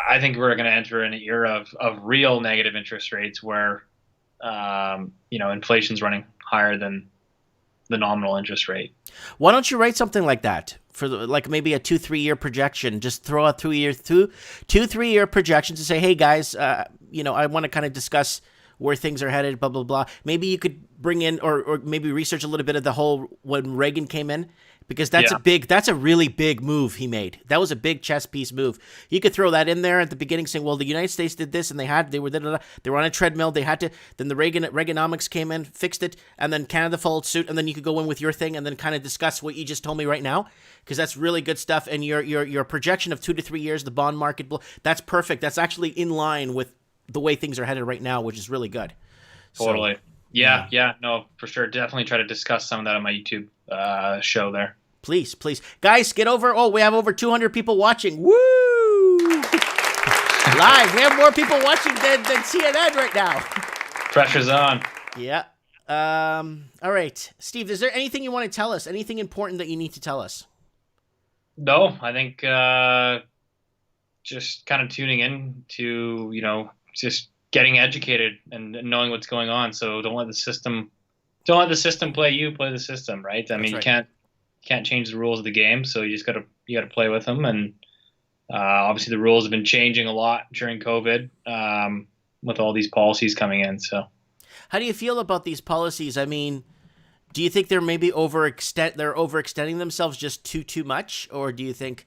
I think we're going to enter an era of real negative interest rates where inflation's running higher than the nominal interest rate. Why don't you write something like that for like maybe a 2-3 year projection? Just throw out 2-3 year projections and say, hey guys, I want to kind of discuss where things are headed, blah, blah, blah. Maybe you could bring in or maybe research a little bit of the whole when Reagan came in, because that's a really big move he made. That was a big chess piece move. You could throw that in there at the beginning saying, well, the United States did this and they were on a treadmill. They had to, then the Reaganomics came in, fixed it, and then Canada followed suit. And then you could go in with your thing and then kind of discuss what you just told me right now, because that's really good stuff. And your projection of 2 to 3 years, the bond market, that's perfect. That's actually in line with the way things are headed right now, which is really good. Totally. So, yeah, no, for sure. Definitely try to discuss some of that on my YouTube show there. Please. Guys, get over. Oh, we have over 200 people watching. Woo! Live. We have more people watching than CNN right now. Pressure's on. Yeah. All right. Steve, is there anything you want to tell us? Anything important that you need to tell us? No, I think just kind of tuning in to, just getting educated and knowing what's going on. So don't let the system play you, play the system, right? I mean, right. You can't change the rules of the game, so you just gotta play with them. And obviously the rules have been changing a lot during COVID with all these policies coming in. So how do you feel about these policies? I mean, do you think they're maybe overextending themselves just too much, or do you think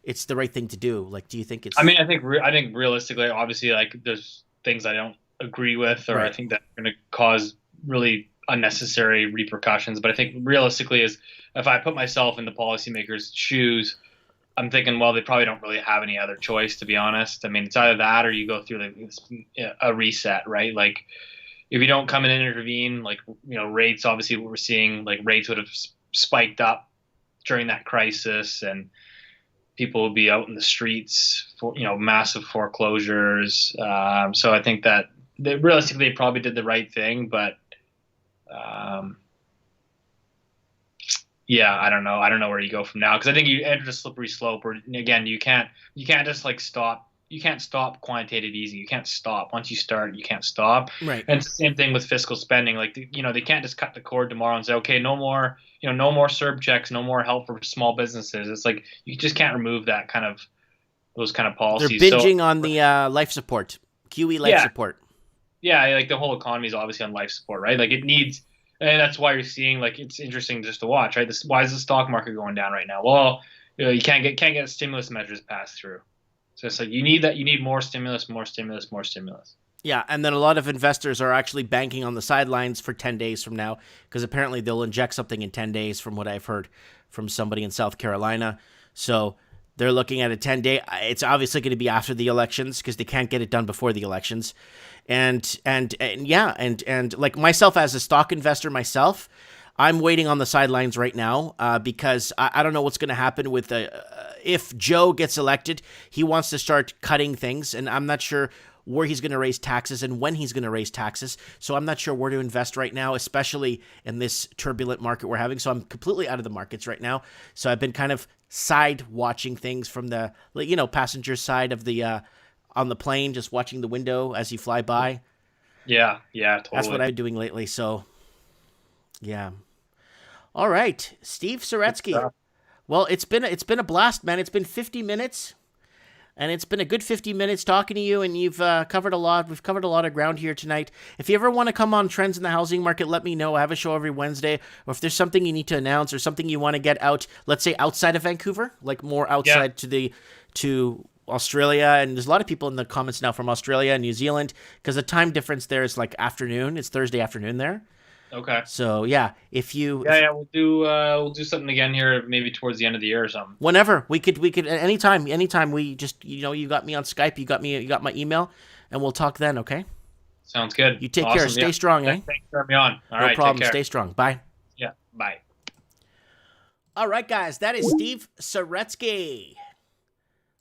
it's the right thing to do? Like, do you think it's? I mean, I think realistically, obviously, like there's things I don't agree with, or right. I think that are going to cause really unnecessary repercussions. But I think realistically, is if I put myself in the policymakers' shoes, I'm thinking, well, they probably don't really have any other choice, to be honest. I mean, it's either that or you go through a reset, right? Like, if you don't come in and intervene, like, rates, obviously what we're seeing, like rates would have spiked up during that crisis, and people will be out in the streets for, massive foreclosures. So I think that realistically they probably did the right thing, but I don't know. I don't know where you go from now, because I think you entered a slippery slope where, again, you can't just like stop. You can't stop quantitative easing. You can't stop. Once you start, you can't stop. Right. And it's the same thing with fiscal spending. Like, they can't just cut the cord tomorrow and say, okay, no more, no more CERB checks, no more help for small businesses. It's like, you just can't remove those kind of policies. They're binging on the life support, QE life support. Yeah, like the whole economy is obviously on life support, right? Like it needs, and that's why you're seeing, like, it's interesting just to watch, right? Why is the stock market going down right now? Well, you can't get stimulus measures passed through. So it's like you need more stimulus. Yeah, and then a lot of investors are actually banking on the sidelines for 10 days from now, because apparently they'll inject something in 10 days from what I've heard from somebody in South Carolina. So they're looking at a 10-day. It's obviously going to be after the elections because they can't get it done before the elections. And like myself as a stock investor myself, I'm waiting on the sidelines right now because I don't know what's going to happen with if Joe gets elected. He wants to start cutting things, and I'm not sure where he's going to raise taxes and when he's going to raise taxes. So I'm not sure where to invest right now, especially in this turbulent market we're having. So I'm completely out of the markets right now. So I've been kind of side watching things from the, passenger side of the on the plane, just watching the window as you fly by. Yeah, totally. That's what I've been doing lately. So, yeah. All right, Steve Saretsky. Well, it's been a blast, man. It's been 50 minutes, and it's been a good 50 minutes talking to you, and you've covered a lot. We've covered a lot of ground here tonight. If you ever want to come on Trends in the Housing Market, let me know. I have a show every Wednesday, or if there's something you need to announce or something you want to get out, let's say outside of Vancouver, like more outside to Australia, and there's a lot of people in the comments now from Australia and New Zealand, because the time difference there is like afternoon. It's Thursday afternoon there. Okay. So yeah, we'll do something again here maybe towards the end of the year or something. Whenever we could anytime we just you got me on Skype, you got my email, and we'll talk then. Okay. Sounds good. You take care. Stay strong, eh? Thanks for having me on. All right. No problem. Take care. Stay strong. Bye. Yeah. Bye. All right, guys. That is Steve Saretsky.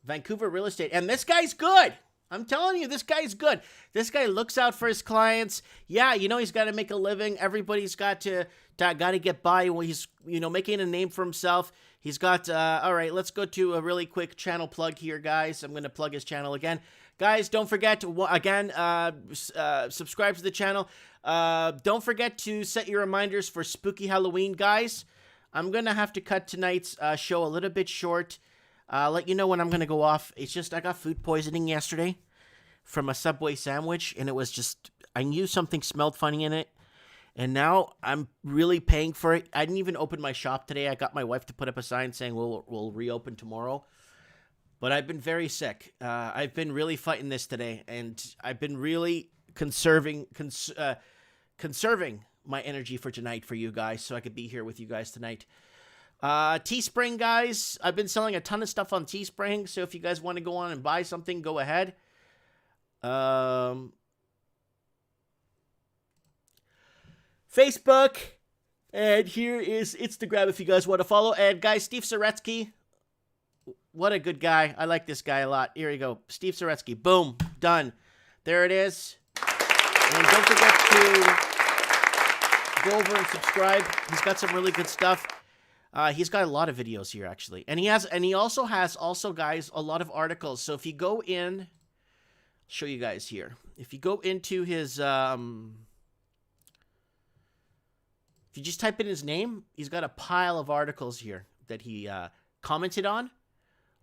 Vancouver real estate. And this guy's good. I'm telling you, this guy's good. This guy looks out for his clients. Yeah, you know, he's got to make a living. Everybody's got to get by. Well, he's, you know, making a name for himself. He's got, all right, let's go to a really quick channel plug here, guys. I'm going to plug his channel again. Guys, don't forget to, again, subscribe to the channel. Don't forget to set your reminders for Spooky Halloween, guys. I'm going to have to cut tonight's show a little bit short. Let you know when I'm going to go off. It's just I got food poisoning yesterday from a Subway sandwich, and it was just, I knew something smelled funny in it, and now I'm really paying for it. I didn't even open my shop today. I got my wife to put up a sign saying we'll reopen tomorrow, but I've been very sick. I've been really fighting this today, and I've been really conserving my energy for tonight for you guys, so I could be here with you guys tonight. Teespring, guys. I've been selling a ton of stuff on Teespring, so if you guys want to go on and buy something, go ahead. Facebook, and here is Instagram if you guys want to follow. And guys, Steve Saretsky, what a good guy. I like this guy a lot. Here you go, Steve Saretsky. Boom, done. There it is. And don't forget to go over and subscribe. He's got some really good stuff. He's got a lot of videos here, actually. And he also has, guys, a lot of articles. So if you go in, I'll show you guys here. If you go into his, if you just type in his name, he's got a pile of articles here that he commented on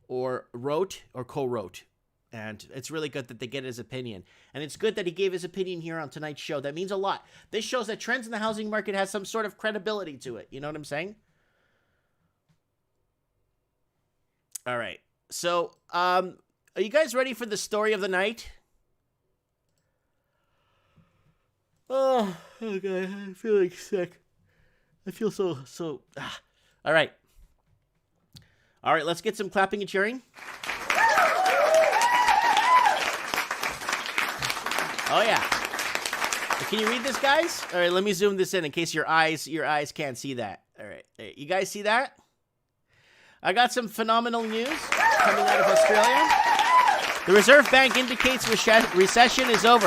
or wrote or co-wrote. And it's really good that they get his opinion. And it's good that he gave his opinion here on tonight's show. That means a lot. This shows that trends in the housing market has some sort of credibility to it. You know what I'm saying? All right. So, are you guys ready for the story of the night? Oh, okay. I'm feeling sick. I feel so. All right. All right, let's get some clapping and cheering. Oh, yeah. Can you read this, guys? All right, let me zoom this in case your eyes can't see that. All right. You guys see that? I got some phenomenal news coming out of Australia. The Reserve Bank indicates recession is over.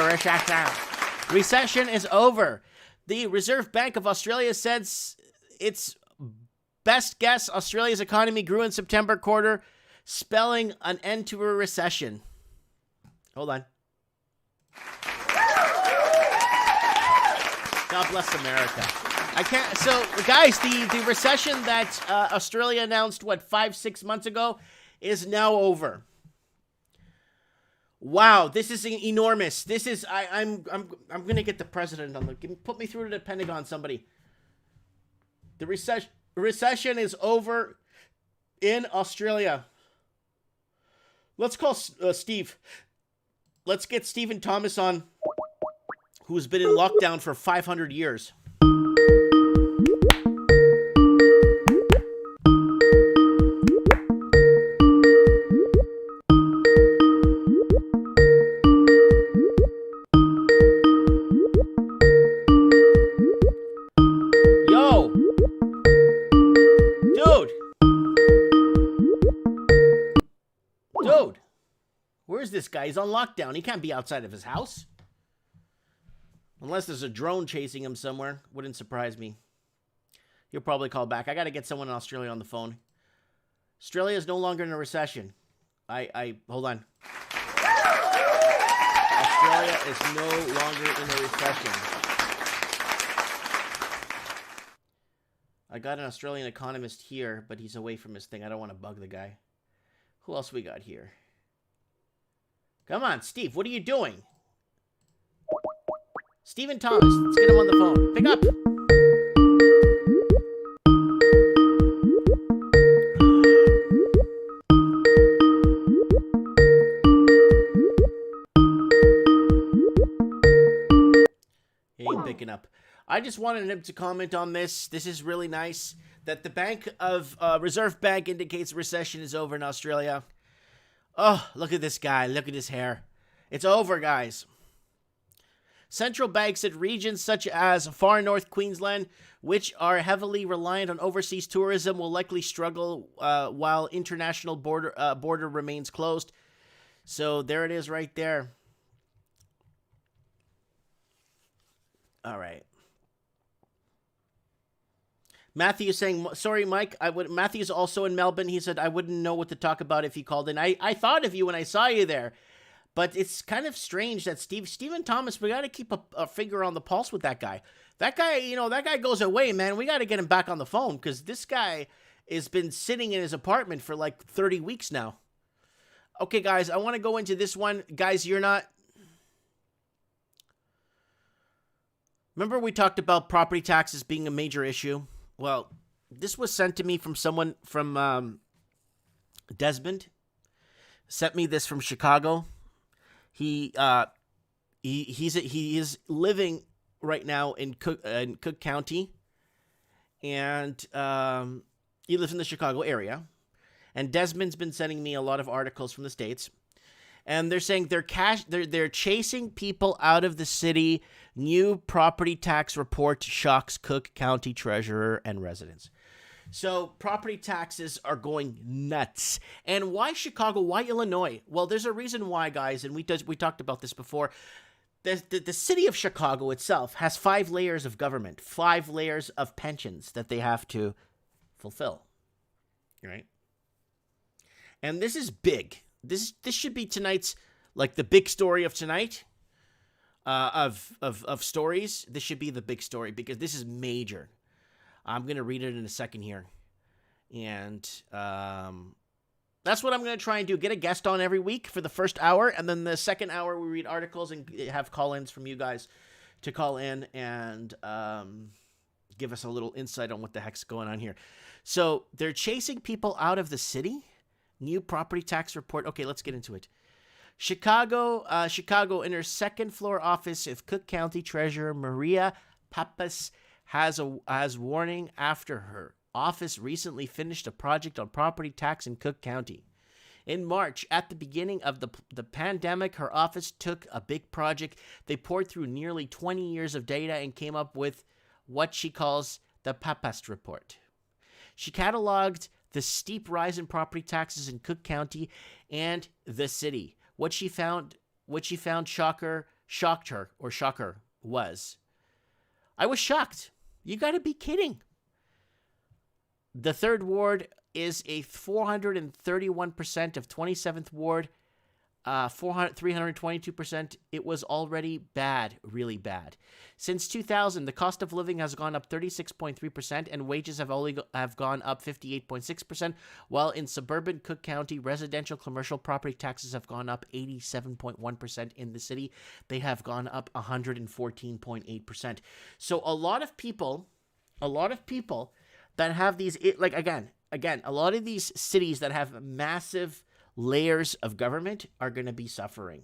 Recession is over. The Reserve Bank of Australia says its best guess Australia's economy grew in September quarter, spelling an end to a recession. Hold on. God bless America. I can't. So, guys, the recession that Australia announced 5-6 months ago is now over. Wow, this is enormous. This is I'm gonna get the president on the. Put me through to the Pentagon, somebody. The recession is over in Australia. Let's call Steve. Let's get Stephen Thomas on, who's been in lockdown for 500 years. Where's this guy? He's on lockdown. He can't be outside of his house. Unless there's a drone chasing him somewhere. Wouldn't surprise me. He'll probably call back. I got to get someone in Australia on the phone. Australia is no longer in a recession. Hold on. Australia is no longer in a recession. I got an Australian economist here, but he's away from his thing. I don't want to bug the guy. Who else we got here? Come on, Steve, what are you doing? Stephen Thomas, let's get him on the phone. Pick up. He ain't picking up. I just wanted him to comment on this. This is really nice that the Reserve Bank indicates recession is over in Australia. Oh, look at this guy. Look at his hair. It's over, guys. Central banks in regions such as far north Queensland, which are heavily reliant on overseas tourism, will likely struggle while international border remains closed. So there it is right there. All right. Matthew saying, sorry, Mike. Matthew's also in Melbourne. He said, I wouldn't know what to talk about if he called in. I thought of you when I saw you there. But it's kind of strange that Stephen Thomas, we got to keep a finger on the pulse with that guy. That guy, that guy goes away, man. We got to get him back on the phone because this guy has been sitting in his apartment for like 30 weeks now. Okay, guys, I want to go into this one. Guys, you're not... Remember we talked about property taxes being a major issue? Well, this was sent to me from someone from Desmond. Sent me this from Chicago. He is living right now in Cook County, and he lives in the Chicago area. And Desmond's been sending me a lot of articles from the States, and they're saying they're chasing people out of the city. New property tax report shocks Cook County treasurer and residents. So property taxes are going nuts. And why Chicago? Why Illinois? Well, there's a reason why, guys, and we talked about this before. The city of Chicago itself has 5 layers of government, 5 layers of pensions that they have to fulfill. Right? And this is big. This should be tonight's, like, the big story of tonight. Of stories. This should be the big story because this is major. I'm going to read it in a second here. And that's what I'm going to try and do. Get a guest on every week for the first hour. And then the second hour, we read articles and have call-ins from you guys to call in and give us a little insight on what the heck's going on here. So they're chasing people out of the city. New property tax report. Okay, let's get into it. Chicago in her second floor office of Cook County Treasurer Maria Pappas has warning after her office recently finished a project on property tax in Cook County. In March, at the beginning of the pandemic, her office took a big project. They poured through nearly 20 years of data and came up with what she calls the Pappas report. She cataloged the steep rise in property taxes in Cook County and the city. What she found shocked her was, I was shocked. You got to be kidding. The 3rd Ward is a 431% of 27th Ward, 322%. It was already bad, really bad. Since 2000, the cost of living has gone up 36.3%, and wages have gone up 58.6%, while in suburban Cook County, residential commercial property taxes have gone up 87.1%. In the city, they have gone up 114.8%. So a lot of people that have these, like again, a lot of these cities that have massive layers of government are going to be suffering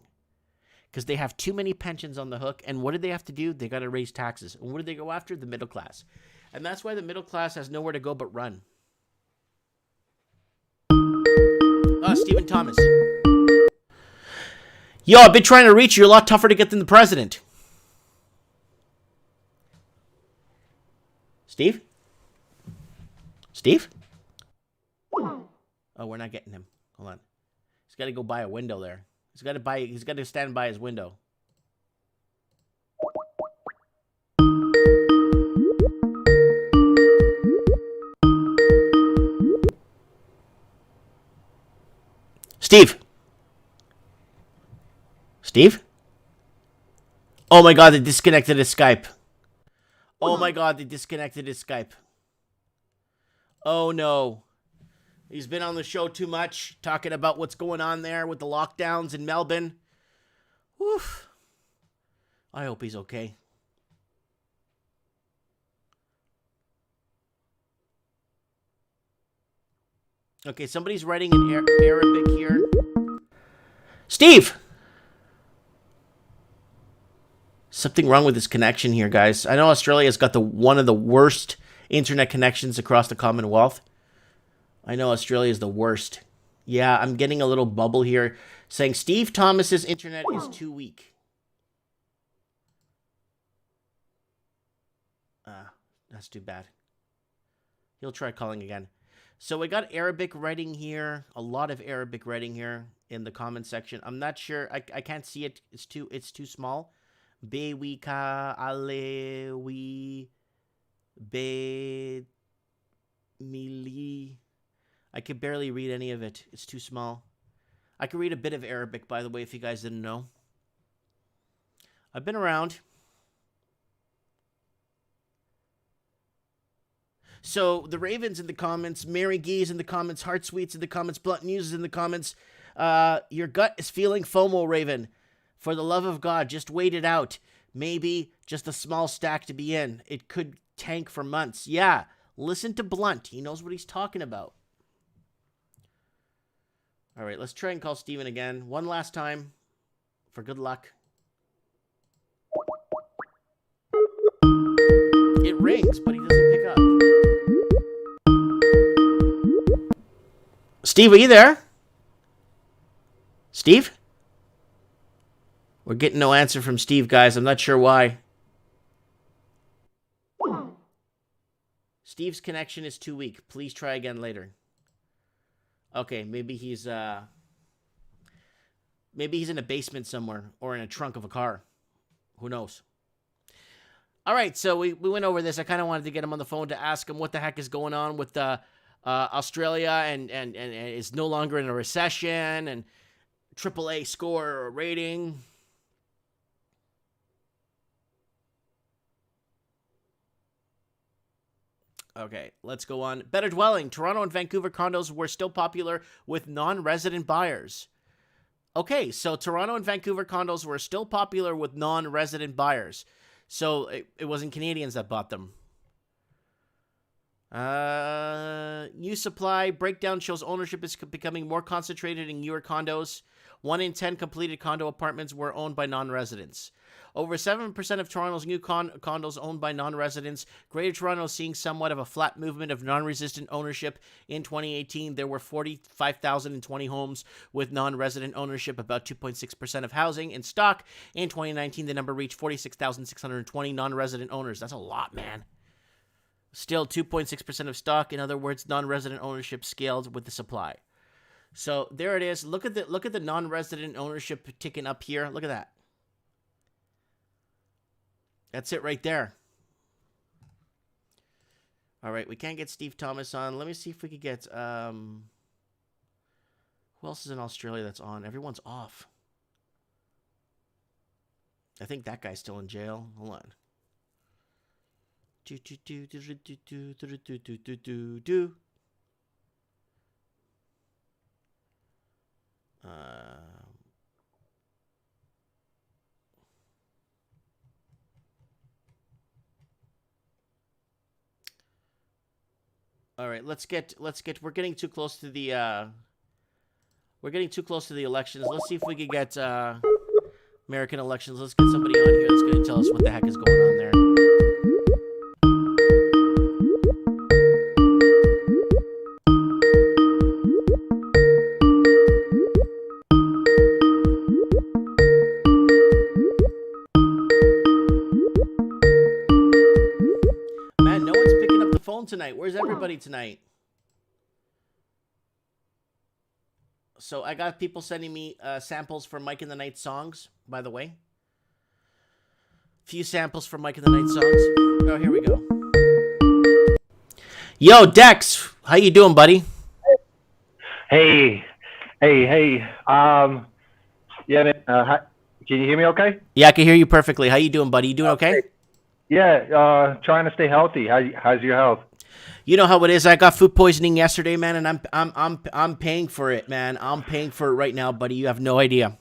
because they have too many pensions on the hook. And what do they have to do? They got to raise taxes. And what do they go after? The middle class. And that's why the middle class has nowhere to go but run. Stephen Thomas. Yo, I've been trying to reach you. You're a lot tougher to get than the president. Steve? Oh, we're not getting him. Hold on. He's got to go by a window there. He's got to stand by his window. Steve? Oh my God, they disconnected his Skype. Oh no. He's been on the show too much, talking about what's going on there with the lockdowns in Melbourne. Oof. I hope he's okay. Okay, somebody's writing in Arabic here. Steve! Something wrong with this connection here, guys. I know Australia's got one of the worst internet connections across the Commonwealth. I know Australia is the worst. Yeah, I'm getting a little bubble here saying Steve Thomas's internet is too weak. That's too bad. He'll try calling again. So we got Arabic writing here, a lot of Arabic writing here in the comment section. I'm not sure. I can't see it. It's too small. Be we ka ale we be mili. I could barely read any of it. It's too small. I could read a bit of Arabic, by the way, if you guys didn't know. I've been around. So the Ravens in the comments, Mary Gee's in the comments, Heart Sweets in the comments, Blunt News is in the comments. Your gut is feeling FOMO, Raven. For the love of God, just wait it out. Maybe just a small stack to be in. It could tank for months. Yeah, listen to Blunt. He knows what he's talking about. All right, let's try and call Steven again. One last time for good luck. It rings, but he doesn't pick up. Steve, are you there? Steve? We're getting no answer from Steve, guys. I'm not sure why. Steve's connection is too weak. Please try again later. Okay, maybe he's in a basement somewhere or in a trunk of a car. Who knows? All right, so we went over this. I kind of wanted to get him on the phone to ask him what the heck is going on with Australia and is no longer in a recession and AAA score or rating. Okay, let's go on. Better dwelling. Toronto and Vancouver condos were still popular with non-resident buyers. Okay, so Toronto and Vancouver condos were still popular with non-resident buyers. So it wasn't Canadians that bought them. New supply breakdown shows ownership is becoming more concentrated in newer condos. 1 in 10 completed condo apartments were owned by non-residents. Over 7% of Toronto's new condos owned by non-residents. Greater Toronto is seeing somewhat of a flat movement of non-resident ownership. In 2018, there were 45,020 homes with non-resident ownership, about 2.6% of housing in stock. In 2019, the number reached 46,620 non-resident owners. That's a lot, man. Still 2.6% of stock. In other words, non-resident ownership scaled with the supply. So there it is. Look at the non-resident ownership ticking up here. Look at that. That's it right there. All right, we can't get Steve Thomas on. Let me see if we could get who else is in Australia that's on? Everyone's off. I think that guy's still in jail. Hold on. All right, let's get we're getting too close to the elections. Let's see if we could get American elections. Let's get somebody on here that's going to tell us what the heck is going on there. Tonight, where's everybody tonight? So I got people sending me samples for Mike and the Night songs, by the way. Few samples for Mike and the Night songs. Oh, here we go. Yo, Dex, how you doing, buddy? Hey. Yeah, man, can you hear me okay? Yeah, I can hear you perfectly. How you doing, buddy? You doing okay? Yeah, trying to stay healthy. How's your health? You know how it is. I got food poisoning yesterday, man, and I'm paying for it, man. I'm paying for it right now, buddy. You have no idea.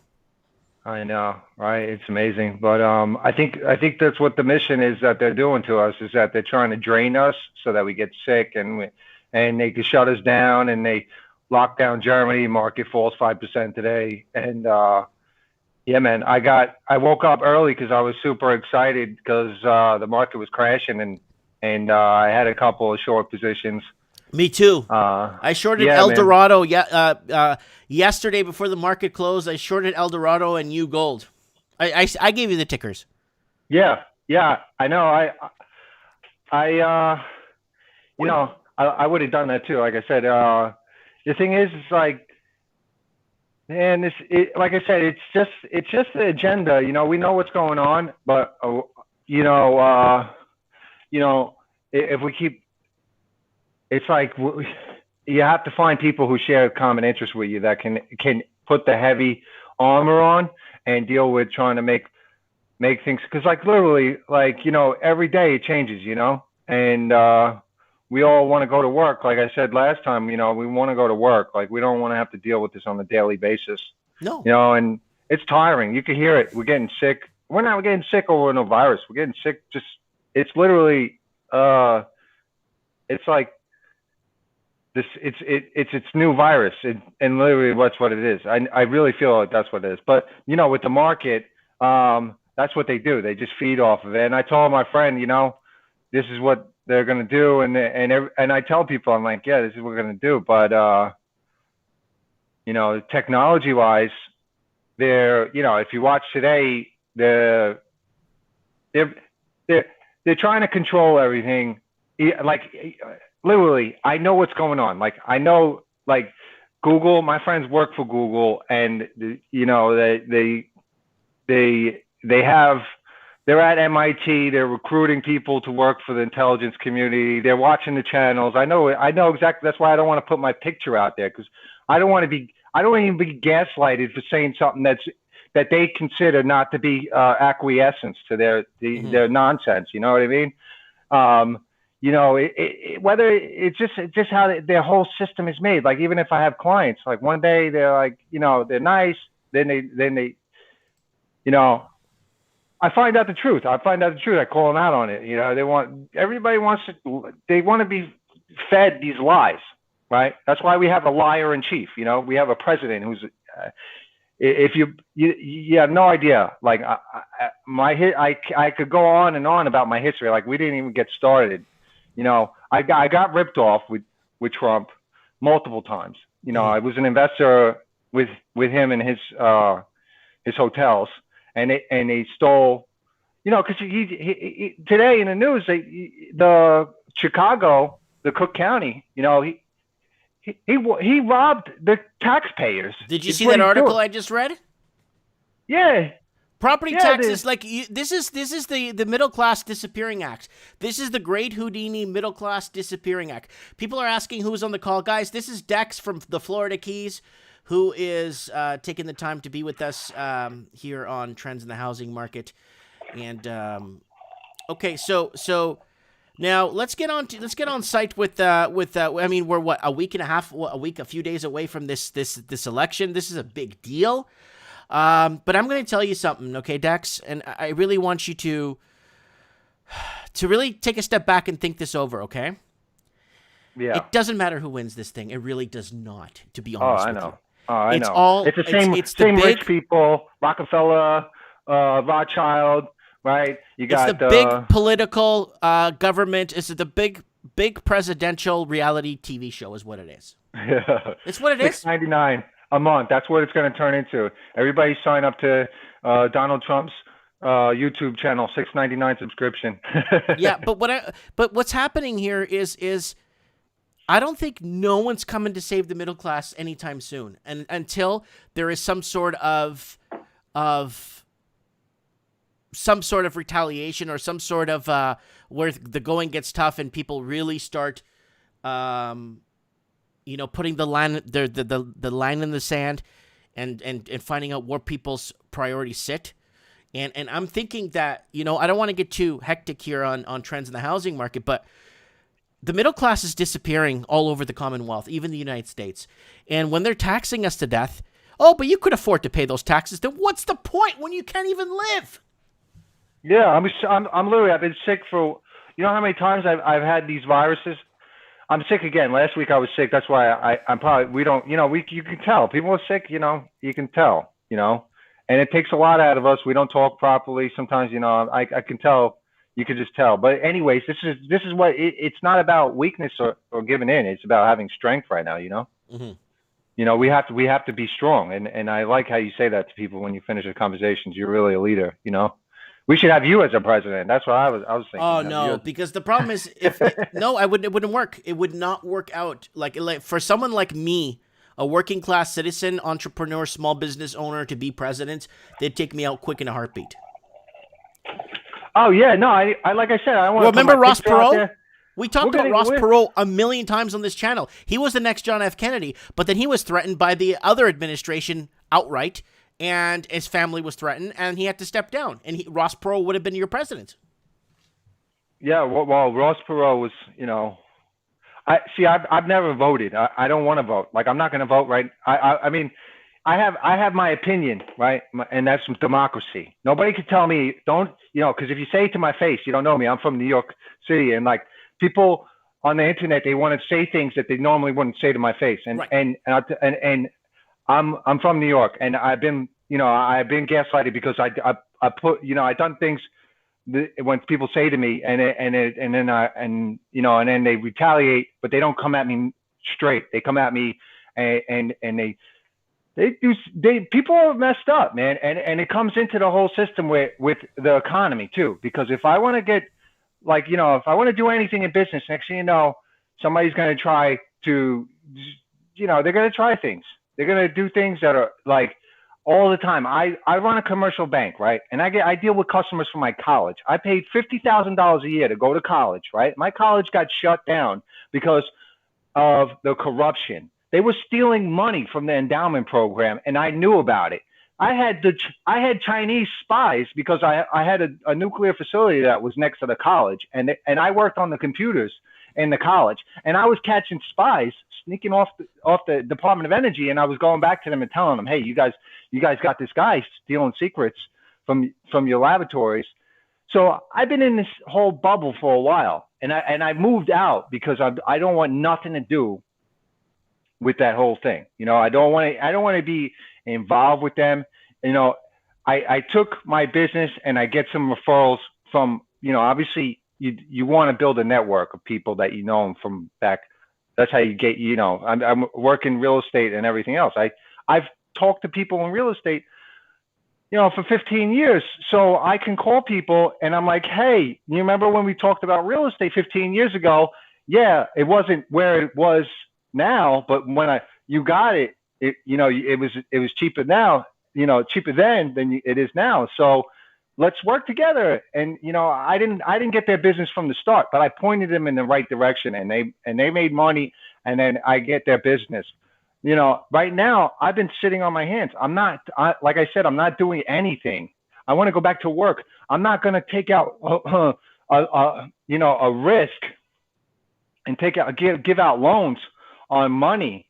I know, right? It's amazing, but I think that's what the mission is that they're doing to us, is that they're trying to drain us so that we get sick and they can shut us down, and they lock down Germany. Market falls 5% today, and yeah, man, I woke up early because I was super excited because the market was crashing, and I had a couple of short positions. Me too. I shorted El Dorado yesterday before the market closed. I shorted El Dorado and U Gold. I gave you the tickers. Yeah, I know. I would have done that too. Like I said, the thing is, it's like, man, like I said, it's just the agenda. We know what's going on, but you know, uh, if we keep, it's like you have to find people who share common interests with you that can put the heavy armor on and deal with trying to make things, because like literally, like every day it changes, and we all want to go to work. Like I said last time, we want to go to work. Like we don't want to have to deal with this on a daily basis. No. And it's tiring. You can hear it. We're getting sick. We're not getting sick over no virus. We're getting sick. It's literally, it's like this. It's new virus, and literally that's what it is. I really feel like that's what it is. But with the market, that's what they do. They just feed off of it. And I told my friend, this is what they're going to do. And I tell people, I'm like, yeah, this is what we're going to do. But, technology wise, if you watch today, they're trying to control everything. Like literally, I know what's going on. Like I know, like Google, my friends work for Google, and they're at MIT. They're recruiting people to work for the intelligence community. They're watching the channels. I know exactly. That's why I don't want to put my picture out there, because I don't want to even be gaslighted for saying something that they consider not to be acquiescence to their nonsense. You know what I mean? Whether it's just how their whole system is made. Like even if I have clients, like one day they're like, they're nice, then they I find out the truth. I call them out on it. Everybody wants to be fed these lies, right? That's why we have a liar in chief. We have a president who's, if you have no idea. Like I could go on and on about my history. Like we didn't even get started. I got ripped off with Trump multiple times. I was an investor with him and his hotels. And they stole, because he today in the news, the Chicago, the Cook County, he robbed the taxpayers. Did you see that article I just read? Yeah. Property taxes, this is the Middle Class Disappearing Act. This is the Great Houdini Middle Class Disappearing Act. People are asking who's on the call. Guys, this is Dex from the Florida Keys, who is taking the time to be with us here on Trends in the Housing Market. And okay, so now let's get on site with I mean, we're what, a few days away from this election. This is a big deal. But I'm going to tell you something, okay, Dex, and I really want you to really take a step back and think this over, okay? Yeah. It doesn't matter who wins this thing. It really does not, to be honest with you. I know. It's the same. It's the same rich people, Rockefeller, Rothschild, right? It's the big political government. It's the big presidential reality TV show, is what it is. Yeah. It's what it is. $6.99 a month. That's what it's going to turn into. Everybody sign up to Donald Trump's YouTube channel, $6.99 subscription. Yeah, but what's happening here is. I don't think no one's coming to save the middle class anytime soon, and until there is some sort of retaliation or some sort of where the going gets tough and people really start, putting the line the line in the sand, and finding out where people's priorities sit. And I'm thinking that I don't want to get too hectic here on trends in the housing market, but the middle class is disappearing all over the Commonwealth, even the United States. And when they're taxing us to death, but you could afford to pay those taxes, then what's the point when you can't even live? Yeah, I'm literally, I've been sick for, how many times I've had these viruses? I'm sick again. Last week I was sick. That's why I'm probably, we don't, you can tell. People are sick, you can tell, and it takes a lot out of us. We don't talk properly. Sometimes, I can tell. You could just tell. But anyways, this is what it's not about weakness or giving in. It's about having strength right now. Mm-hmm. We have to be strong. And I like how you say that to people when you finish the conversations. You're really a leader. We should have you as a president. That's what I was thinking. Oh Have you no, as- because the problem is no, it wouldn't work. It would not work out. Like for someone like me, a working class citizen, entrepreneur, small business owner to be president, they'd take me out quick in a heartbeat. Oh yeah, no, I like I said, I want to put Remember my Ross picture out Perot? there. We talked about Ross Perot a million times on this channel. He was the next John F. Kennedy, but then he was threatened by the other administration outright, and his family was threatened, and he had to step down. And Ross Perot would have been your president. Yeah, well, Ross Perot was, I've never voted. I don't want to vote. Like, I'm not going to vote, right? I mean, I have my opinion, right? And that's democracy. Nobody can tell me, don't, because if you say it to my face, you don't know me. I'm from New York City, and like people on the internet, they want to say things that they normally wouldn't say to my face. And Right. and I'm from New York, and I've been gaslighted because I put, I've done things when people say to me, and then they retaliate, but they don't come at me straight. They come at me, and people are messed up, man, and it comes into the whole system with the economy too. Because if I want to get, if I want to do anything in business, next thing you know, somebody's going to try to, they're going to try things. They're going to do things that are like all the time. I run a commercial bank, right? And I deal with customers from my college. I paid $50,000 a year to go to college, right? My college got shut down because of the corruption. They were stealing money from the endowment program, and I knew about it. I had Chinese spies because I had a nuclear facility that was next to the college, and I worked on the computers in the college, and I was catching spies sneaking off the Department of Energy, and I was going back to them and telling them, hey, you guys got this guy stealing secrets from your laboratories. So I've been in this whole bubble for a while, and I moved out because I don't want nothing to do with that whole thing. I don't want to be involved with them. I took my business and I get some referrals from, obviously you want to build a network of people that from back. That's how you get, I'm working real estate and everything else. I've talked to people in real estate, for 15 years. So I can call people and I'm like, hey, you remember when we talked about real estate 15 years ago? Yeah, it wasn't where it was now, but when you got it, it was cheaper now, cheaper then than it is now. So let's work together. And I didn't get their business from the start, but I pointed them in the right direction, and they made money, and then I get their business. Right now I've been sitting on my hands. Like I said, I'm not doing anything. I want to go back to work. I'm not going to take out a risk and give out loans on money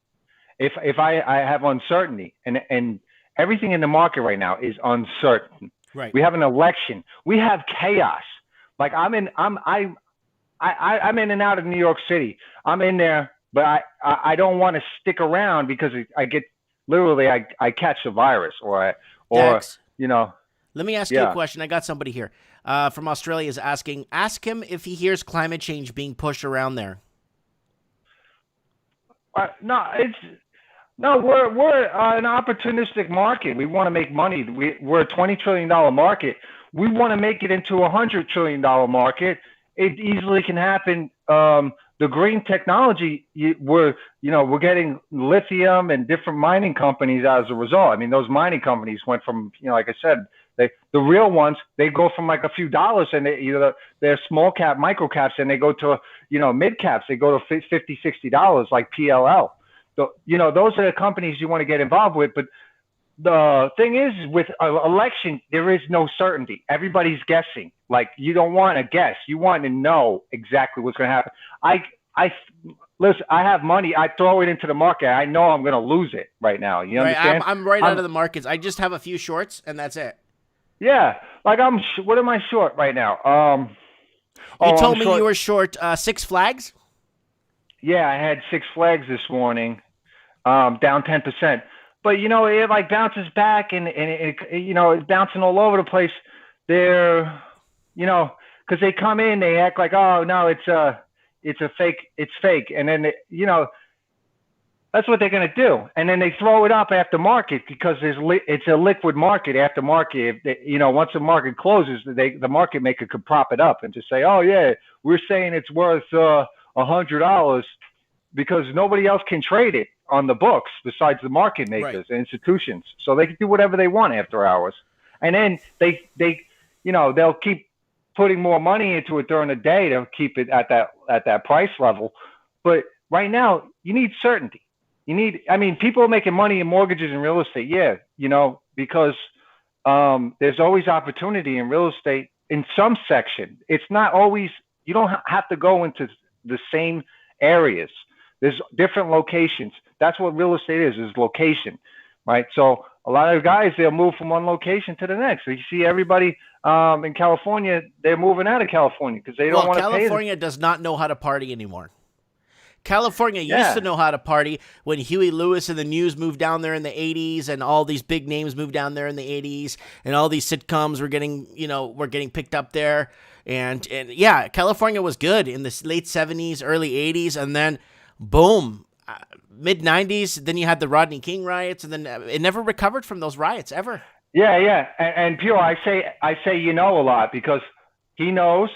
if I have uncertainty, and everything in the market right now is uncertain. Right. We have an election. We have chaos. Like I'm in and out of New York City. I'm in there, but I don't want to stick around because I get literally I catch the virus or Dax, let me ask you a question. I got somebody here from Australia is asking. Ask him if he hears climate change being pushed around there. We're an opportunistic market. We want to make money. We're a $20 trillion market. We want to make it into a $100 trillion market. It easily can happen. The green technology, we're getting lithium and different mining companies as a result. I mean, those mining companies went from, like I said, the real ones, they go from like a few dollars, and they're small cap, micro caps, and they go to, mid caps. They go to $50, $60 like PLL. So, those are the companies you want to get involved with. But the thing is, with an election, there is no certainty. Everybody's guessing. Like, you don't want to guess. You want to know exactly what's going to happen. Listen, I have money. I throw it into the market. I know I'm going to lose it right now. You understand? I'm right out of the markets. I just have a few shorts, and that's it. Yeah. Like, what am I short right now? You told me you were short Six Flags? Yeah, I had Six Flags this morning, down 10%. But, it like bounces back and it's bouncing all over the place. They're, because they come in, they act like, oh, no, it's a fake. It's fake. And then, That's what they're going to do, and then they throw it up after market because it's a liquid market after market. If they, once the market closes, the market maker could prop it up and just say, "Oh yeah, we're saying it's worth $100," because nobody else can trade it on the books besides the market makers and institutions. So they can do whatever they want after hours, and then they'll keep putting more money into it during the day to keep it at that price level. But right now, you need certainty. People are making money in mortgages and real estate. Yeah, because there's always opportunity in real estate in some section. It's not always, you don't have to go into the same areas. There's different locations. That's what real estate is location, right? So a lot of guys, they'll move from one location to the next. So you see everybody in California, they're moving out of California because they don't want to pay. California does not know how to party anymore. California used to know how to party when Huey Lewis and the News moved down there in the 80s, and all these big names moved down there in the 80s, and all these sitcoms were getting picked up there. And yeah, California was good in the late 70s, early 80s, and then boom, mid 90s, then you had the Rodney King riots, and then it never recovered from those riots ever. Yeah. And Pure, I say a lot because he knows,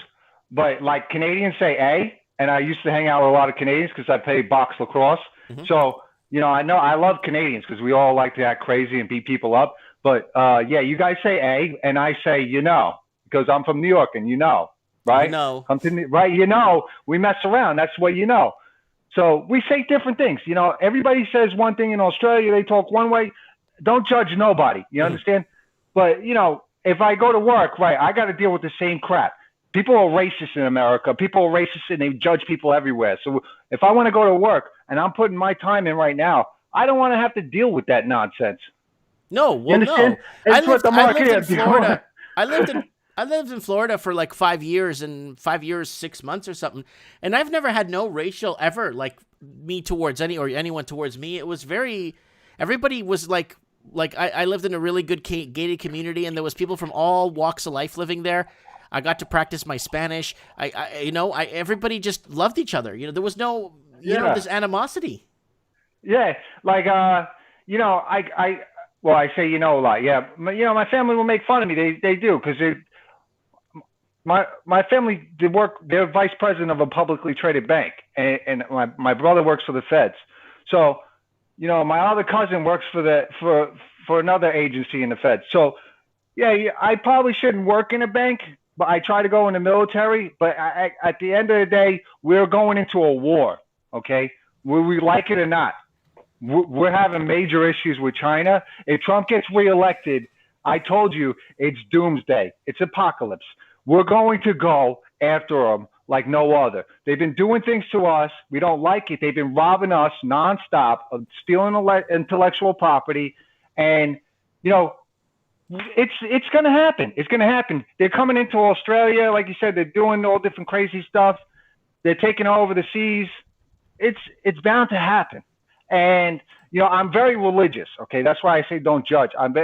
but like Canadians say A. And I used to hang out with a lot of Canadians because I played box lacrosse. Mm-hmm. So, I know I love Canadians because we all like to act crazy and beat people up. But, you guys say A, and I say, because I'm from New York and right? Right, we mess around. That's what So we say different things. Everybody says one thing in Australia. They talk one way. Don't judge nobody. You understand? But, if I go to work, right, I got to deal with the same crap. People are racist in America. People are racist and they judge people everywhere. So if I want to go to work and I'm putting my time in right now, I don't want to have to deal with that nonsense. No, well, no. I lived in Florida. I lived in Florida for like 5 years, 6 months or something. And I've never had no racial ever, like me towards anyone towards me. It was everybody was like I lived in a really good gated community, and there was people from all walks of life living there. I got to practice my Spanish. Everybody just loved each other. There was no, this animosity. Yeah. Like, I say, a lot. Yeah. My family will make fun of me. They do. Cause my family did work. They're vice president of a publicly traded bank. And my brother works for the feds. So, my other cousin works for another agency in the feds. So yeah, I probably shouldn't work in a bank, but I try to go in the military. But at the end of the day, we're going into a war, okay? Whether we like it or not. We're having major issues with China. If Trump gets reelected, I told you, it's doomsday. It's apocalypse. We're going to go after them like no other. They've been doing things to us. We don't like it. They've been robbing us nonstop, of stealing intellectual property. And, it's going to happen. It's going to happen. They're coming into Australia. Like you said, they're doing all different crazy stuff. They're taking over the seas. It's bound to happen. And, I'm very religious. Okay. That's why I say don't judge. I'm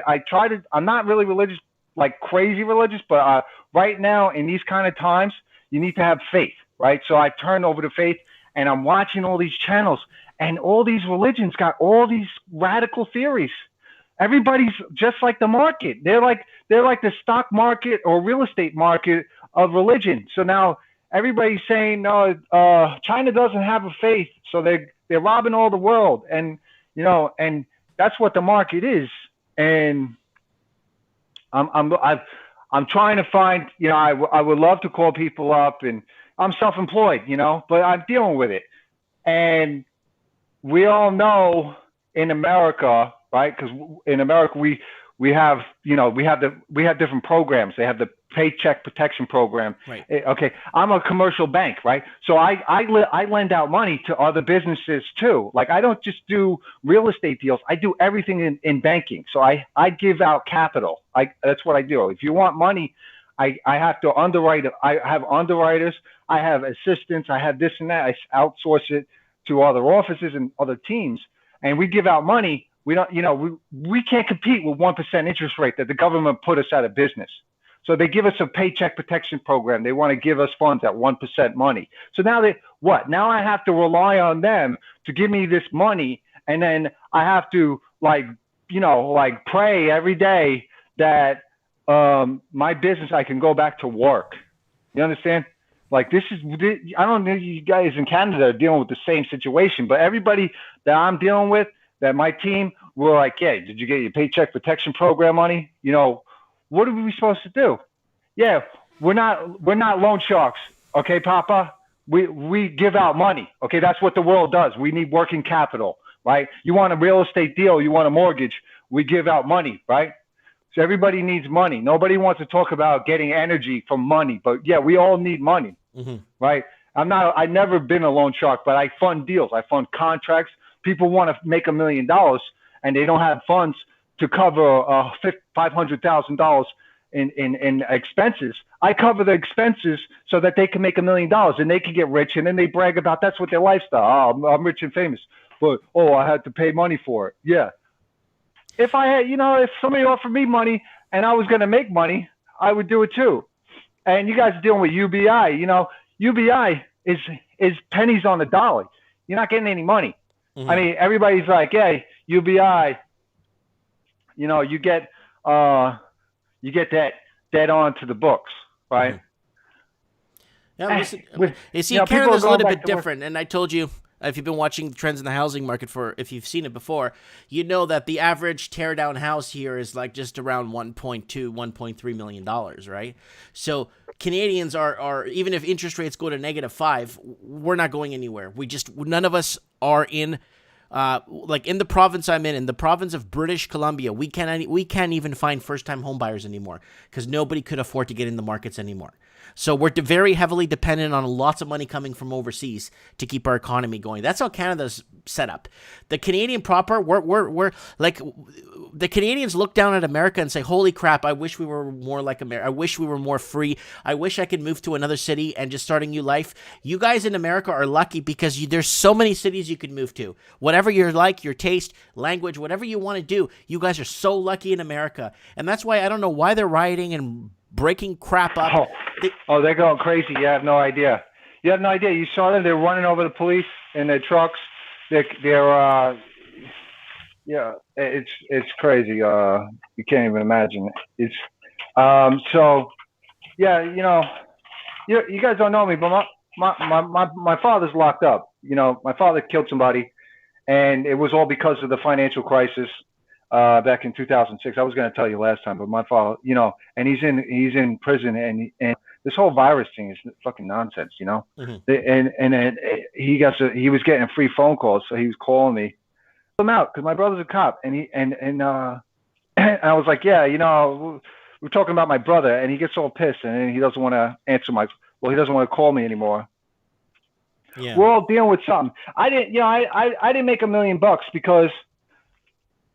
not really religious, like crazy religious, but right now in these kind of times, you need to have faith, right? So I turn over to faith, and I'm watching all these channels, and all these religions got all these radical theories. Everybody's just like the market. They're like the stock market or real estate market of religion. So now everybody's saying, no, China doesn't have a faith, so they're robbing all the world, and and that's what the market is. And I'm trying to find, I would love to call people up, and I'm self-employed, but I'm dealing with it. And we all know in America, right? Because in America, we have different programs. They have the Paycheck Protection Program. Right. Okay. I'm a commercial bank, right? So I lend out money to other businesses too. Like, I don't just do real estate deals. I do everything in banking. So I give out capital. That's what I do. If you want money, I have to underwrite it. I have underwriters. I have assistants. I have this and that. I outsource it to other offices and other teams, and we give out money. We don't, we can't compete with 1% interest rate that the government put us out of business. So they give us a Paycheck Protection Program. They want to give us funds at 1% money. So now now I have to rely on them to give me this money and then I have to like pray every day that my business, I can go back to work. You understand? Like I don't know if you guys in Canada are dealing with the same situation, but everybody that I'm dealing with, that my team, we're like, yeah, did you get your paycheck protection program money? What are we supposed to do? Yeah, we're not loan sharks, okay, Papa? We give out money, okay? That's what the world does. We need working capital, right? You want a real estate deal, you want a mortgage, we give out money, right? So everybody needs money. Nobody wants to talk about getting energy from money, but yeah, we all need money, right? I've never been a loan shark, but I fund deals. I fund contracts. People want to make $1 million and they don't have funds to cover $500,000 in expenses. I cover the expenses so that they can make $1 million and they can get rich, and then they brag about that's what their lifestyle. Oh, I'm rich and famous, but I had to pay money for it. Yeah. If I had, if somebody offered me money and I was going to make money, I would do it too. And you guys are dealing with UBI. UBI is pennies on the dollar. You're not getting any money. I mean, everybody's like, hey, UBI. You get that dead on to the books, right? Yeah, listen, you see, Canada's a little bit different, and I told you, if you've been watching the trends in the housing market if you've seen it before, you know that the average teardown house here is like just around $1.2, $1.3 million, right? So Canadians are even if interest rates go to -5, we're not going anywhere. None of us are in. Like in the province I'm in the province of British Columbia, we can't even find first-time home buyers anymore because nobody could afford to get in the markets anymore. So we're very heavily dependent on lots of money coming from overseas to keep our economy going. That's how Canada's set up. The Canadian proper, we're like, the Canadians look down at America and say, holy crap, I wish we were more like America. I wish we were more free. I wish I could move to another city and just start a new life. You guys in America are lucky because there's so many cities you can move to. Whatever you like, your taste, language, whatever you want to do, you guys are so lucky in America. And that's why I don't know why they're rioting and breaking crap up. They're going crazy. You have no idea. You saw them. They're running over the police in their trucks. They're it's crazy. You can't even imagine. It's so yeah. You guys don't know me, but my father's locked up. My father killed somebody, and it was all because of the financial crisis. Back in 2006, I was going to tell you last time, but my father, and he's in prison, and this whole virus thing is fucking nonsense, And he was getting free phone calls, so he was calling me, him out because my brother's a cop, and I was like, yeah, we're talking about my brother, and he gets all pissed, and he doesn't want to answer he doesn't want to call me anymore. Yeah. We're all dealing with something. I didn't make $1 million because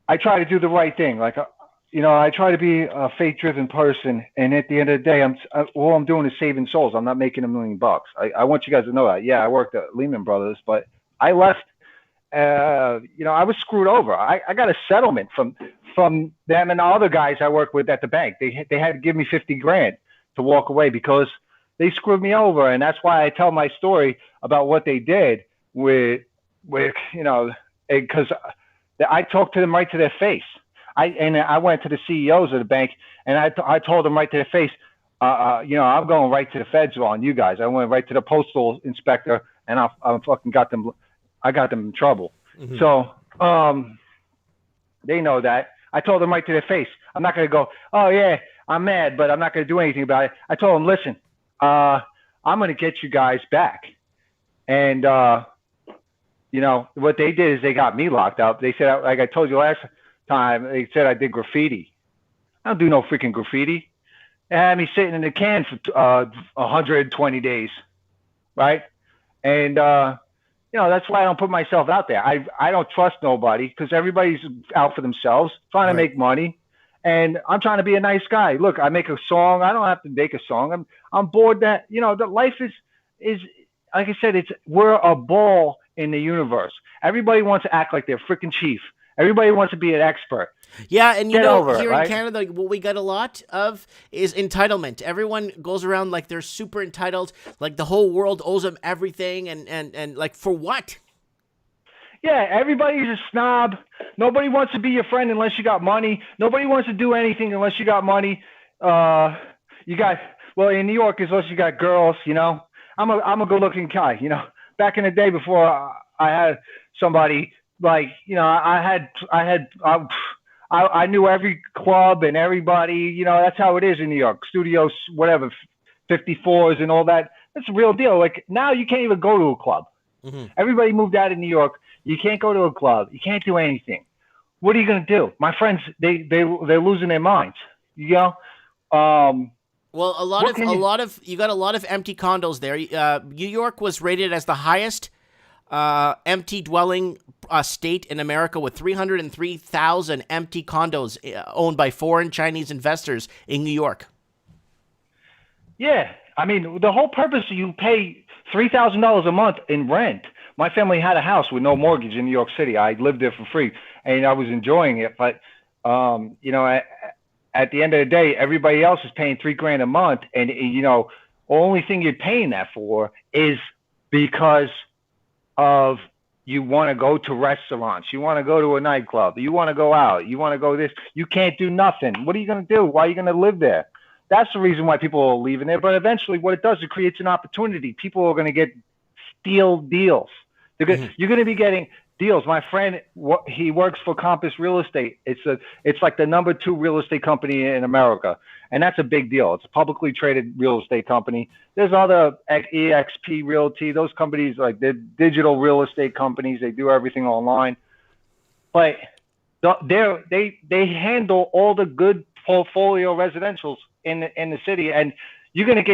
I try to do the right thing. Like, I try to be a faith-driven person, and at the end of the day, all I'm doing is saving souls. I'm not making $1 million. I want you guys to know that. Yeah, I worked at Lehman Brothers, but I left. I was screwed over. I got a settlement from them and the other guys I worked with at the bank. They had to give me $50,000 to walk away because they screwed me over, and that's why I tell my story about what they did with because. I talked to them right to their face. I went to the CEOs of the bank, and I told them right to their face, I'm going right to the feds on you guys. I went right to the postal inspector, and I fucking got them. I got them in trouble. Mm-hmm. So they know that. I told them right to their face. I'm not going to go, oh yeah, I'm mad, but I'm not going to do anything about it. I told them, listen, I'm going to get you guys back, and. What they did is they got me locked up. They said, like I told you last time, they said I did graffiti. I don't do no freaking graffiti. They had me sitting in the can for 120 days, right? And, that's why I don't put myself out there. I don't trust nobody because everybody's out for themselves, trying to make money. And I'm trying to be a nice guy. Look, I make a song. I don't have to make a song. I'm bored that, the life is like I said, we're a ball in the universe. Everybody wants to act like they're freaking chief. Everybody wants to be an expert. Yeah, and here in Canada, what we got a lot of is entitlement. Everyone goes around like they're super entitled, like the whole world owes them everything, and like for what? Yeah, everybody's a snob. Nobody wants to be your friend unless you got money. Nobody wants to do anything unless you got money. You got well in New York, unless you got girls. I'm a good-looking guy. Back in the day before I had somebody like I knew every club and everybody. That's how it is in New York. Studios, whatever, 54s and all that. That's a real deal. Like now, you can't even go to a club. Mm-hmm. Everybody moved out of New York. You can't go to a club. You can't do anything. What are you going to do? My friends, they're losing their minds. Well, you got a lot of empty condos there. New York was rated as the highest empty dwelling state in America, with 303,000 empty condos owned by foreign Chinese investors in New York. Yeah, I mean, the whole purpose you pay $3,000 a month in rent. My family had a house with no mortgage in New York City. I lived there for free, and I was enjoying it. But at the end of the day, everybody else is paying $3,000 a month, and only thing you're paying that for is because of you want to go to restaurants, you want to go to a nightclub, you want to go out, you want to go this. You can't do nothing. What are you going to do? Why are you going to live there? That's the reason why people are leaving there. But eventually, what it does, it creates an opportunity. People are going to get steal deals. You're going to be getting deals. My friend, he works for Compass Real Estate. It's like the number 2 real estate company in America, and that's a big deal. It's a publicly traded real estate company. There's other EXP Realty. Those companies, like, they're digital real estate companies. They do everything online, but they handle all the good portfolio residentials in the city. And you're gonna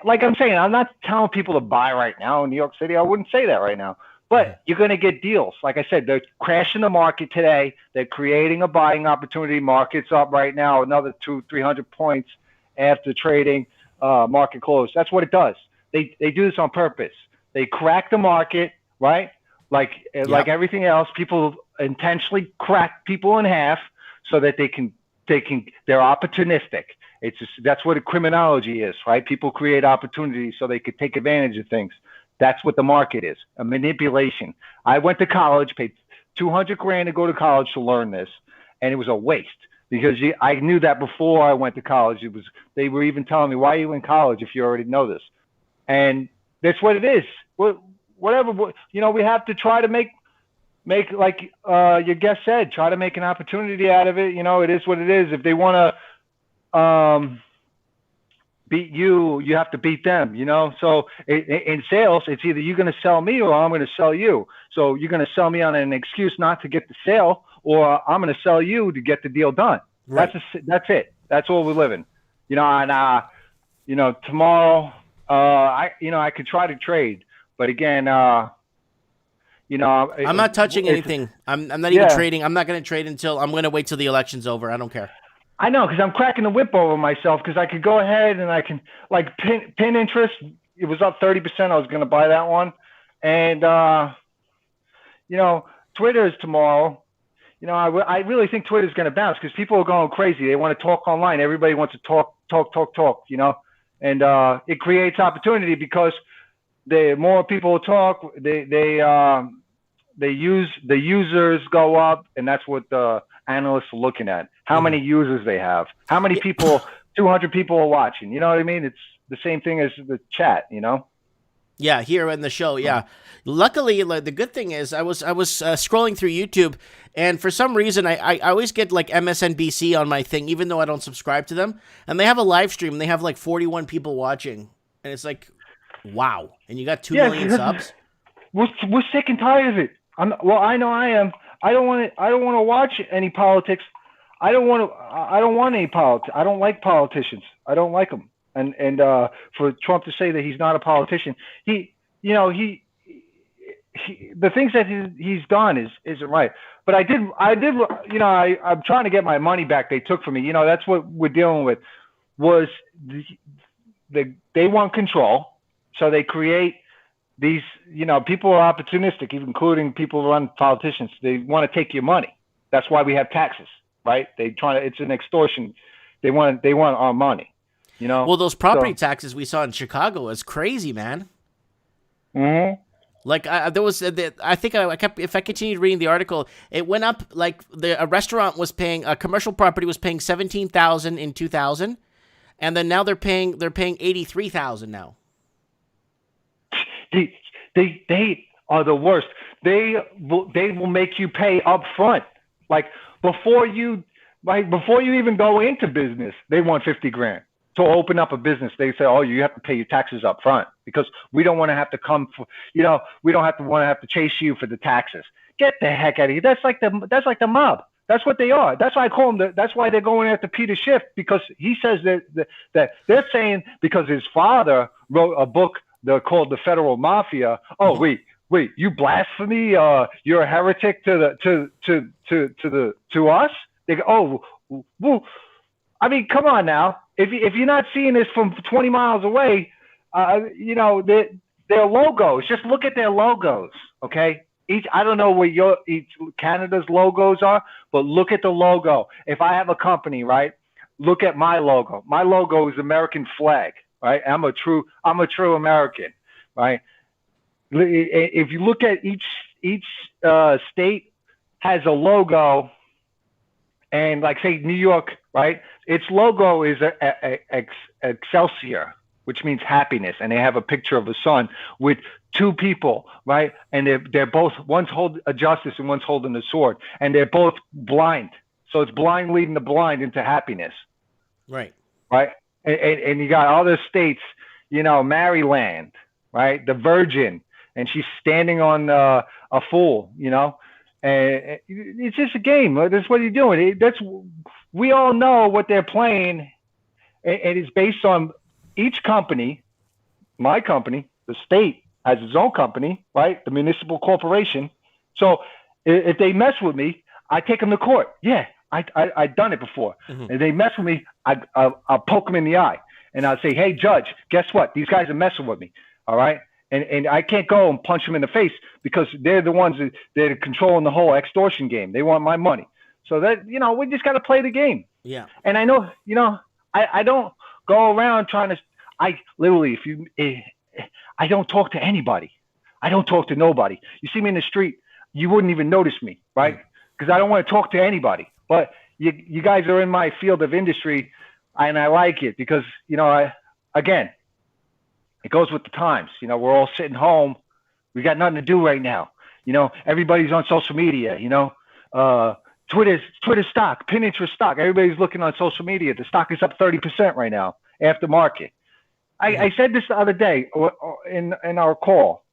like I'm saying, I'm not telling people to buy right now in New York City. I wouldn't say that right now. But you're going to get deals. Like I said, they're crashing the market today. They're creating a buying opportunity. Market's up right now, another 200-300 points after trading market close. That's what it does. They do this on purpose. They crack the market, right? Like everything else, people intentionally crack people in half so that they're opportunistic. That's what a criminology is, right? People create opportunities so they could take advantage of things. That's what the market is, a manipulation. I went to college, paid $200,000 to go to college to learn this, and it was a waste because I knew that before I went to college. They were even telling me, why are you in college if you already know this? And that's what it is. Whatever, we have to try to make like your guest said, try to make an opportunity out of it. It is what it is. If they want to beat you, you have to beat them, So in sales, it's either you're going to sell me or I'm going to sell you. So you're going to sell me on an excuse not to get the sale, or I'm going to sell you to get the deal done. Right. That's it. That's all we're living. And tomorrow, I could try to trade, but again, I'm not touching anything. I'm not even trading. I'm not going to trade until I'm going to wait till the election's over. I don't care. I know, because I'm cracking the whip over myself, because I could go ahead and I can, like, pin interest. It was up 30%. I was going to buy that one. And, Twitter is tomorrow. I really think Twitter is going to bounce because people are going crazy. They want to talk online. Everybody wants to talk, and it creates opportunity because the more people talk, the users go up, and that's what the analysts are looking at. How many users they have, how many people, 200 people are watching. You know what I mean? It's the same thing as the chat, Yeah, here in the show, yeah. Luckily, the good thing is I was scrolling through YouTube, and for some reason I always get like MSNBC on my thing, even though I don't subscribe to them. And they have a live stream. They have like 41 people watching, and it's like, wow. And you got 2 million subs. We're sick and tired of it. I know I am. I don't want to watch any politics. I don't want any politics. I don't like politicians. I don't like them. And for Trump to say that he's not a politician, the things that he's done isn't right. But I'm trying to get my money back they took from me. That's what we're dealing with. Was they want control, so they create these. People are opportunistic, including people who run politicians. They want to take your money. That's why we have taxes, right? It's an extortion. They want our money. Well, those property taxes we saw in Chicago is crazy, man. Mm-hmm. Like there was, I think I kept. If I continued reading the article, it went up. Like a restaurant was paying, a commercial property was paying $17,000 in 2000, and then now they're paying $83,000 now. They are the worst. They will make you pay up front. Like before you even go into business, they want $50,000 to open up a business. They say, oh, you have to pay your taxes up front because we don't want to have to come for, we don't have to chase you for the taxes. Get the heck out of here. That's like the mob. That's what they are. That's why I call them. That's why they're going after Peter Schiff, because he says that they're saying because his father wrote a book called The Federal Mafia. Oh, wait, you blasphemy. You're a heretic to us. They go, oh, well, I mean, come on now. If you're not seeing this from 20 miles away, their logos. Just look at their logos, okay? I don't know what each Canada's logos are, but look at the logo. If I have a company, right, look at my logo. My logo is American flag, right? I'm a true American, right? If you look at each state has a logo, and like say New York, right? Its logo is Excelsior, which means happiness, and they have a picture of a sun with two people, right? And they're both, one's holding a justice and one's holding a sword, and they're both blind. So it's blind leading the blind into happiness, right? And you got other states, Maryland, right? The Virgin, and she's standing on a fool, And it's just a game. That's what you're doing. We all know what they're playing, and it's based on each company. My company, the state, has its own company, right? The municipal corporation. So if they mess with me, I take them to court. Yeah, I've done it before. Mm-hmm. If they mess with me, I'll poke them in the eye, and I'll say, hey, judge, guess what? These guys are messing with me, all right? And I can't go and punch them in the face because they're the ones that are controlling the whole extortion game. They want my money. So that, we just got to play the game. Yeah. And I know, I don't go around trying to, I literally, I don't talk to anybody. I don't talk to nobody. You see me in the street, you wouldn't even notice me, right? Because I don't want to talk to anybody. But you guys are in my field of industry, and I like it because, again, it goes with the times. We're all sitting home. We got nothing to do right now. Everybody's on social media, Twitter stock, Pinterest stock. Everybody's looking on social media. The stock is up 30% right now after market. I said this the other day in our call.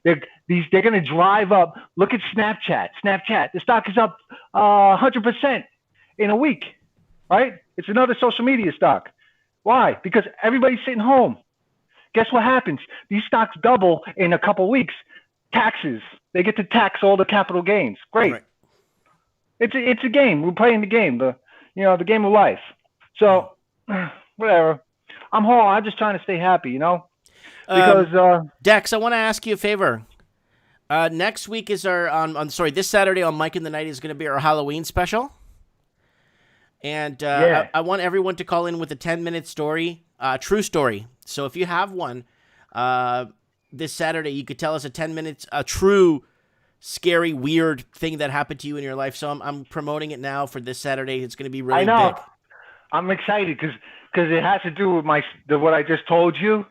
They're going to drive up. Look at Snapchat. The stock is up 100% in a week, right? It's another social media stock. Why? Because everybody's sitting home. Guess what happens? These stocks double in a couple of weeks. Taxes. They get to tax all the capital gains. Great. Right. It's a game. We're playing the game, the game of life. So whatever. I'm home. I'm just trying to stay happy, because Dex, I want to ask you a favor. Next week is this Saturday on Mike in the Night is going to be our Halloween special. And I want everyone to call in with a 10-minute story, true story. So if you have one this Saturday, you could tell us a 10 minutes, a true, scary, weird thing that happened to you in your life. So I'm promoting it now for this Saturday. It's going to be really big. I know. I'm excited because it has to do with what I just told you,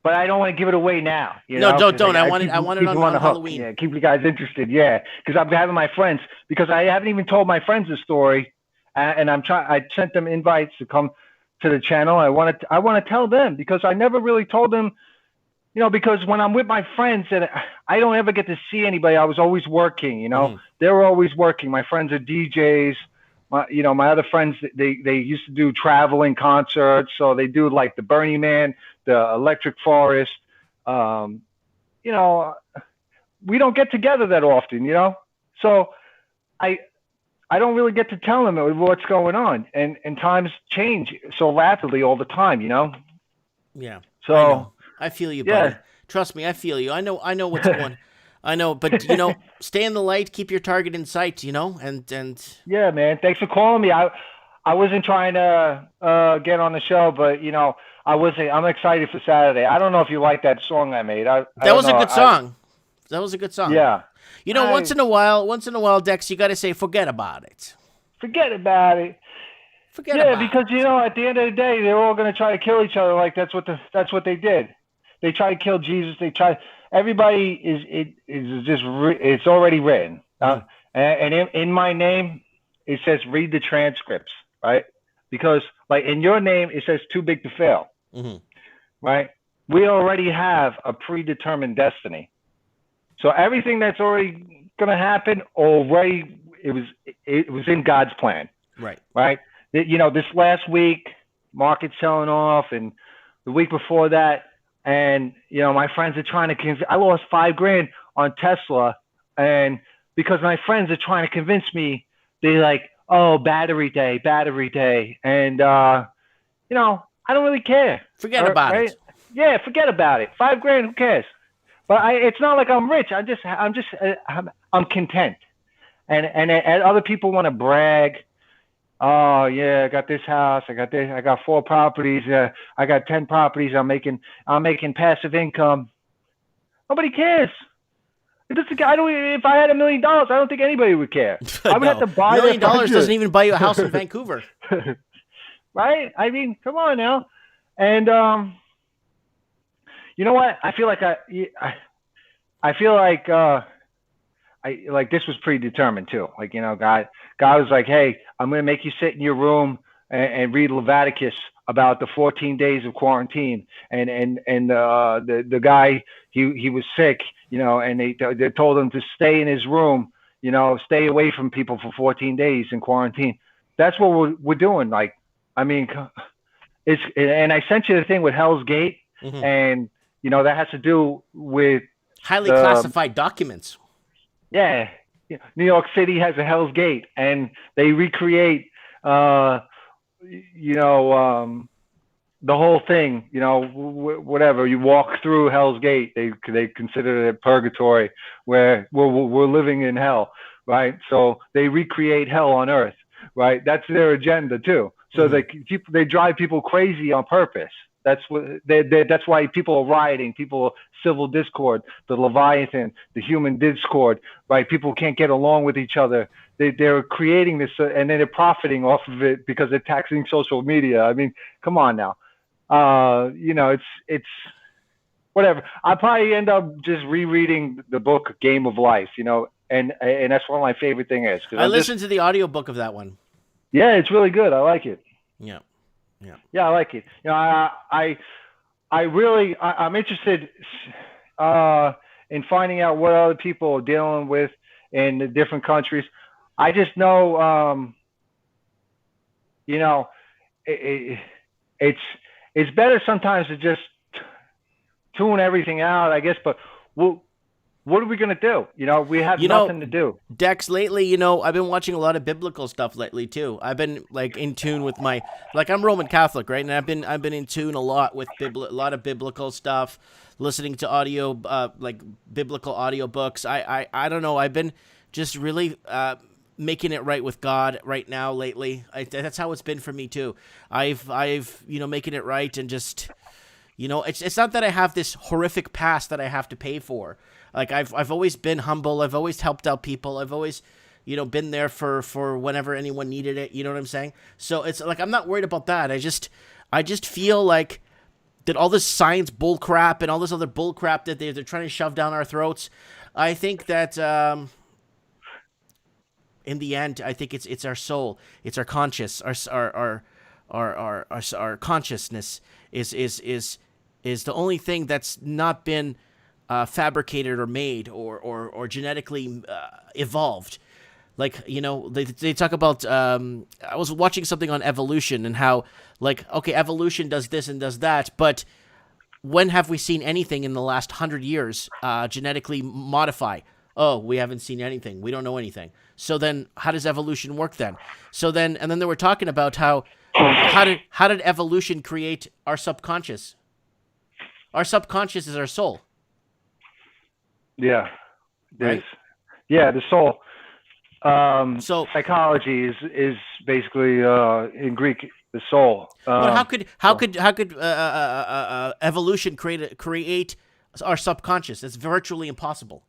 but I don't want to give it away now. No, don't. I want it on Halloween. Yeah, keep you guys interested. Yeah, because I'm having my friends, because I haven't even told my friends the story, and I sent them invites to come to the channel. I want to tell them because I never really told them, because when I'm with my friends and I don't ever get to see anybody. I was always working, They were always working. My friends are DJs. My other friends, they used to do traveling concerts. So they do like the Burning Man, the Electric Forest. We don't get together that often, So I don't really get to tell them what's going on, and times change so rapidly all the time, Yeah. So I feel you, buddy. Yeah. Trust me, I feel you. I know what's going. I know, but stay in the light, keep your target in sight, and. Yeah, man. Thanks for calling me. I wasn't trying to get on the show, but I'm excited for Saturday. I don't know if you like that song I made. I That don't was a know. good song. That was a good song. Yeah. You know, once in a while, Dex, you got to say, forget about it. Forget about it. Forget about because it. at the end of the day, they're all going to try to kill each other. Like that's what they did. They tried to kill Jesus. Everybody is just it's already written. And in my name, it says read the transcripts, right? Because like in your name, it says too big to fail, right? We already have a predetermined destiny. So everything that's already going to happen already, it was in God's plan. Right. Right. This last week, market's selling off, and the week before that, and my friends are trying to I lost $5,000 on Tesla, and because my friends are trying to convince me, they like, oh, battery day, and I don't really care. Forget about it. Yeah, forget about it. $5,000, who cares? But it's not like I'm rich. I'm content. And other people want to brag. Oh yeah, I got this house. I got 4 properties. I got 10 properties. I'm making passive income. Nobody cares. If I had $1 million, I don't think anybody would care. I would have to buy $1 million doesn't even buy you a house in Vancouver. Right? I mean, come on now. And you know what? I feel like this was predetermined too. Like, God was like, hey, I'm going to make you sit in your room and read Leviticus about the 14 days of quarantine. And the guy, he was sick, and they told him to stay in his room, stay away from people for 14 days in quarantine. That's what we're doing. Like, I mean, and I sent you the thing with Hell's Gate, and that has to do with highly classified documents. Yeah, New York City has a Hell's Gate, and they recreate, the whole thing. Whatever you walk through Hell's Gate, they consider it purgatory, where we're living in hell, right? So they recreate hell on earth, right? That's their agenda too. So they drive people crazy on purpose. That's why people are rioting. Civil discord, the Leviathan, the human discord, right? People can't get along with each other. They're creating this, and then they're profiting off of it because they're taxing social media. I mean, come on now. It's whatever. I'll probably end up just rereading the book Game of Life, and that's one of my favorite things. I listened to the audiobook of that one. Yeah, it's really good. I like it. Yeah. Yeah, I like it. I'm interested in finding out what other people are dealing with in the different countries. I just know, it's better sometimes to just tune everything out, I guess. But what are we going to do? We have nothing to do. Dex, lately, I've been watching a lot of biblical stuff lately too. I've been like in tune with I'm Roman Catholic, right? And I've been in tune a lot with a lot of biblical stuff, listening to audio, biblical audiobooks. I don't know. I've been just really making it right with God right now lately. That's how it's been for me too. I've making it right, and just it's not that I have this horrific past that I have to pay for. Like I've always been humble. I've always helped out people. I've always, been there for whenever anyone needed it. You know what I'm saying? So it's like I'm not worried about that. I just feel like that all this science bull crap and all this other bull crap that they're trying to shove down our throats. I think that in the end, I think it's our soul, it's our conscious, our consciousness is the only thing that's not been fabricated or made or genetically evolved. Like, they talk about, I was watching something on evolution and how, evolution does this and does that, but when have we seen anything in the last 100 years genetically modify? Oh, we haven't seen anything. We don't know anything. So then how does evolution work then? And then they were talking about how did evolution create our subconscious? Our subconscious is our soul. Yeah. Right? Yeah, the soul. So psychology is basically in Greek the soul. But how could evolution create our subconscious? It's virtually impossible.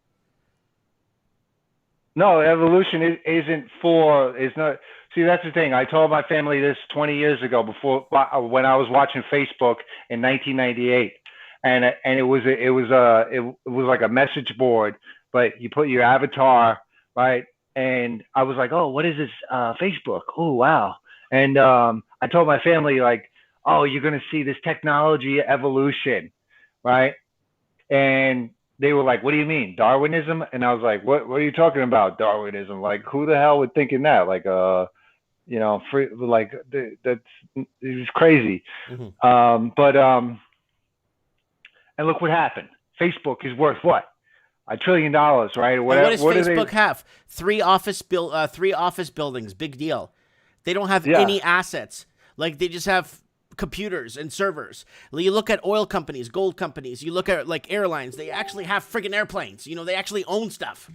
No, evolution isn't for. It's not. See, that's the thing. I told my family this 20 years ago, before when I was watching Facebook in 1998, and it was like a message board, but you put your avatar, right? And I was like, oh, what is this Facebook? Oh, wow. And I told my family, like, oh, you're gonna see this technology evolution, right? And they were like, what do you mean, Darwinism? And I was like, what are you talking about, Darwinism? Like, who the hell would think in that? Like, free, like, that's, it's crazy. Mm-hmm. And look what happened. Facebook is worth what? $1 trillion, right? What does Facebook have? Three office buildings, big deal. They don't have any assets. Like, they just have computers and servers. You look at oil companies, gold companies, you look at like airlines, they actually have friggin' airplanes. They actually own stuff.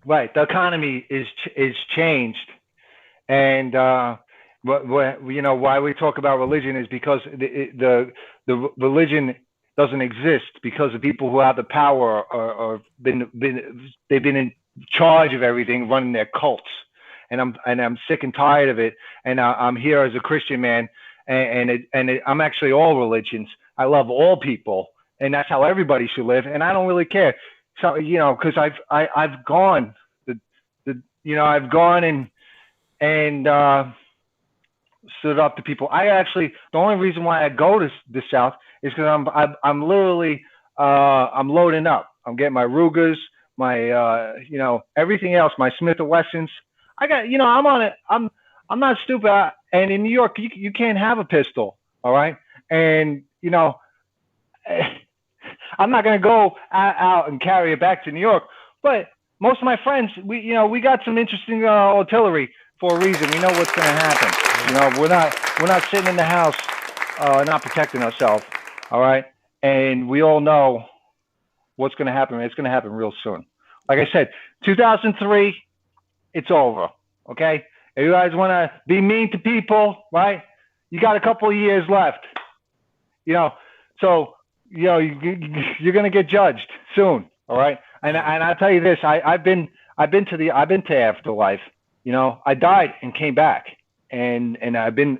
Right. The economy is changed. And why we talk about religion is because the religion doesn't exist because the people who have the power they've been in charge of everything, running their cults. And I'm sick and tired of it. And I'm here as a Christian man, and I'm actually all religions. I love all people, and that's how everybody should live. And I don't really care. So because I've gone I've gone and stood up to people. The only reason why I go to the South is because I'm literally I'm loading up. I'm getting my Rugers, my everything else, my Smith & Wessons. I got, I'm on it. I'm not stupid. And in New York, you can't have a pistol. All right. And, I'm not going to go out and carry it back to New York. But most of my friends, we got some interesting artillery for a reason. We know what's going to happen. We're not sitting in the house, not protecting ourselves. All right. And we all know what's going to happen. It's going to happen real soon. Like I said, 2003. It's over, okay? If you guys want to be mean to people, right? You got a couple of years left, So, you're gonna get judged soon, all right? And I'll tell you this: I've been to afterlife. I died and came back, and I've been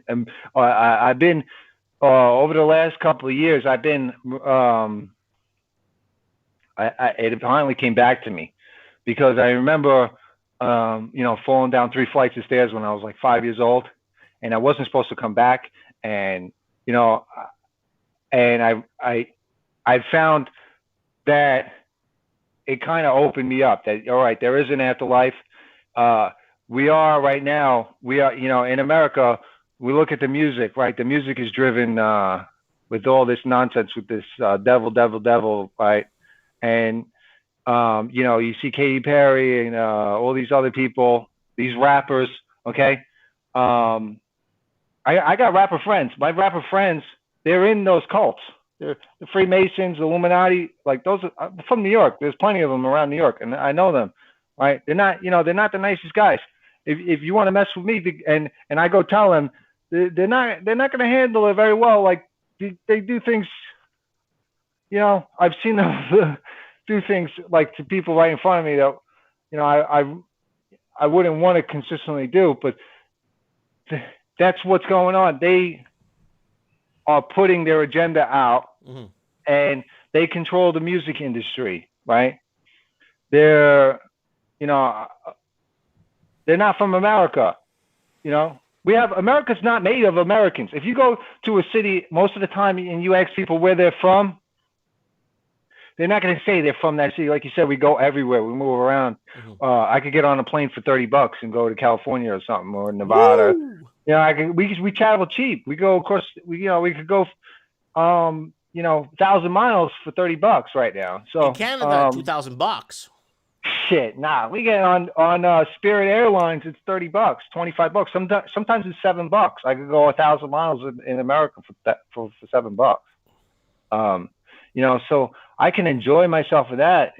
over the last couple of years. I've been it finally came back to me because I remember. Falling down 3 flights of stairs when I was like 5 years old, and I wasn't supposed to come back. And, and I found that it kind of opened me up that, all right, there is an afterlife. We are right now, in America, we look at the music, right? The music is driven, with all this nonsense with this, devil, right? And, you see Katy Perry and all these other people, these rappers, okay? I got rapper friends. My rapper friends, they're in those cults. They're the Freemasons, Illuminati, like those are from New York. There's plenty of them around New York, and I know them, right? They're not the nicest guys. If you want to mess with me, and I go tell them, they're not going to handle it very well. Like they do things, I've seen them do things like to people right in front of me that, I wouldn't want to consistently do, but that's what's going on. They are putting their agenda out, mm-hmm. and they control the music industry, right? They're not from America. America's not made of Americans. If you go to a city most of the time and you ask people where they're from, they're not going to say they're from that city. Like you said, we go everywhere. We move around. Mm-hmm. I could get on a plane for $30 and go to California or something, or Nevada. Woo! We travel cheap. We go, of course, we could go, 1,000 miles for $30 right now. So in Canada, $2,000. Shit, nah. We get on Spirit Airlines. It's $30, $25. Sometimes it's $7. I could go 1,000 miles in America for $7. So I can enjoy myself with that,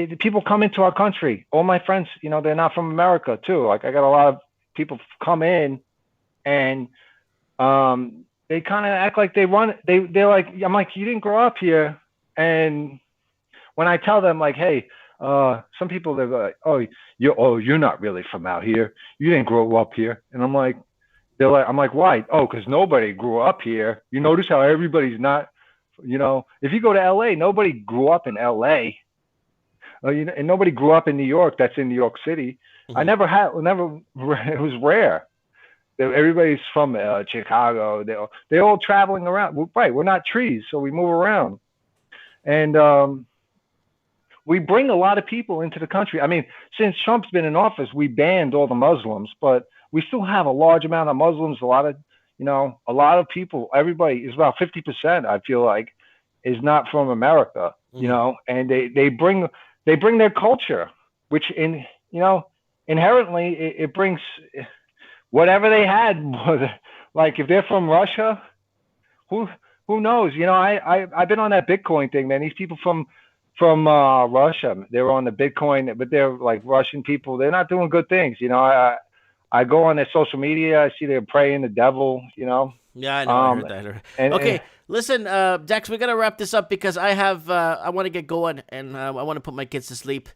the people come into our country. All my friends, they're not from America too. Like I got a lot of people come in, and they kind of act like they run. They're like, I'm like, you didn't grow up here. And when I tell them like, hey, some people they're like, you're not really from out here. You didn't grow up here. And I'm like, why? Oh, because nobody grew up here. You notice how everybody's not, if you go to LA, nobody grew up in LA. And nobody grew up in New York. That's in New York City. Mm-hmm. It was rare. Everybody's from Chicago. They're all traveling around. Right. We're not trees, so we move around. And we bring a lot of people into the country. I mean, since Trump's been in office, we banned all the Muslims, but we still have a large amount of Muslims. A lot of people. Everybody is about 50%. I feel like is not from America. Mm-hmm. And they bring their culture, which inherently it brings whatever they had. Like if they're from Russia, who knows? I've been on that Bitcoin thing, man. These people from Russia, they're on the Bitcoin, but they're like Russian people. They're not doing good things. I go on their social media. I see they're praying the devil. Yeah, I know. I heard that. Okay, listen, Dex, we gotta wrap this up because I want to get going and I want to put my kids to sleep.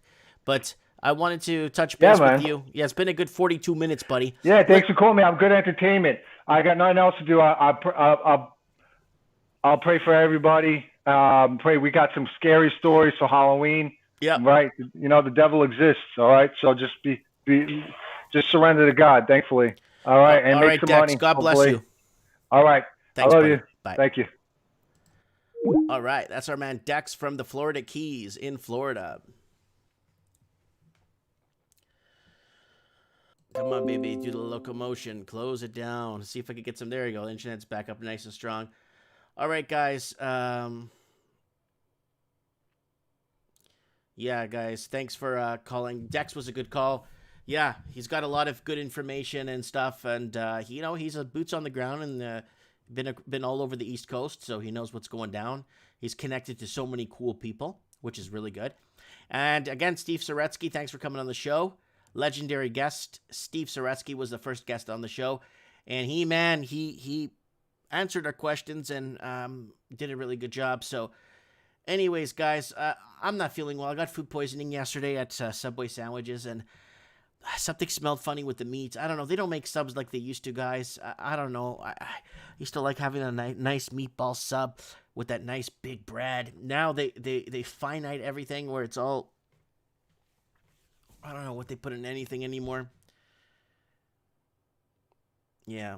But I wanted to touch base with you. Yeah, it's been a good 42 minutes, buddy. Yeah, thanks for calling me. I'm good entertainment. I got nothing else to do. I'll pray for everybody. Pray we got some scary stories for Halloween. Yeah. Right. The devil exists. All right. So just just surrender to God. Thankfully. All right. And all make right, some Dex. money. God bless you. All right. Thanks, I love buddy. you. Bye. Thank you. All right. That's our man Dex from the Florida Keys in Florida. Come on, baby. Do the locomotion. Close it down. See if I can get some. There you go. The internet's back up nice and strong. All right, guys. Yeah, guys. Thanks for calling. Dex was a good call. Yeah, he's got a lot of good information and stuff, and he's a boots on the ground and been all over the East Coast, so he knows what's going down. He's connected to so many cool people, which is really good. And again, Steve Saretsky, thanks for coming on the show. Legendary guest Steve Saretsky was the first guest on the show, and he answered our questions and did a really good job. So, anyways, guys, I'm not feeling well. I got food poisoning yesterday at Subway sandwiches, and something smelled funny with the meat. I don't know. They don't make subs like they used to, guys. I don't know. I used to like having a nice meatball sub with that nice big bread. Now they finite everything where it's all, I don't know what they put in anything anymore. Yeah.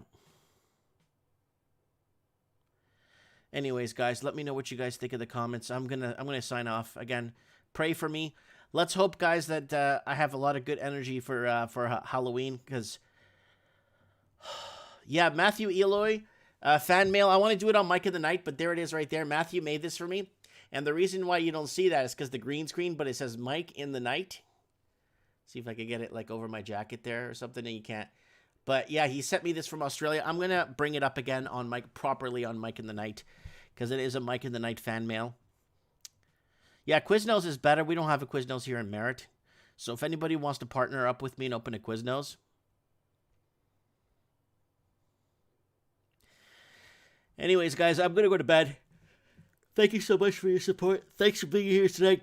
Anyways, guys, let me know what you guys think in the comments. I'm gonna sign off again. Pray for me. Let's hope, guys, that I have a lot of good energy for Halloween. Because, yeah, Matthew Eloy, fan mail. I want to do it on Mike of the Night, but there it is right there. Matthew made this for me, and the reason why you don't see that is because the green screen, but it says Mike in the Night. See if I can get it like over my jacket there or something, and you can't. But yeah, he sent me this from Australia. I'm gonna bring it up again on Mike properly on Mike in the Night because it is a Mike in the Night fan mail. Yeah, Quiznos is better. We don't have a Quiznos here in Merritt. So if anybody wants to partner up with me and open a Quiznos. Anyways, guys, I'm going to go to bed. Thank you so much for your support. Thanks for being here tonight.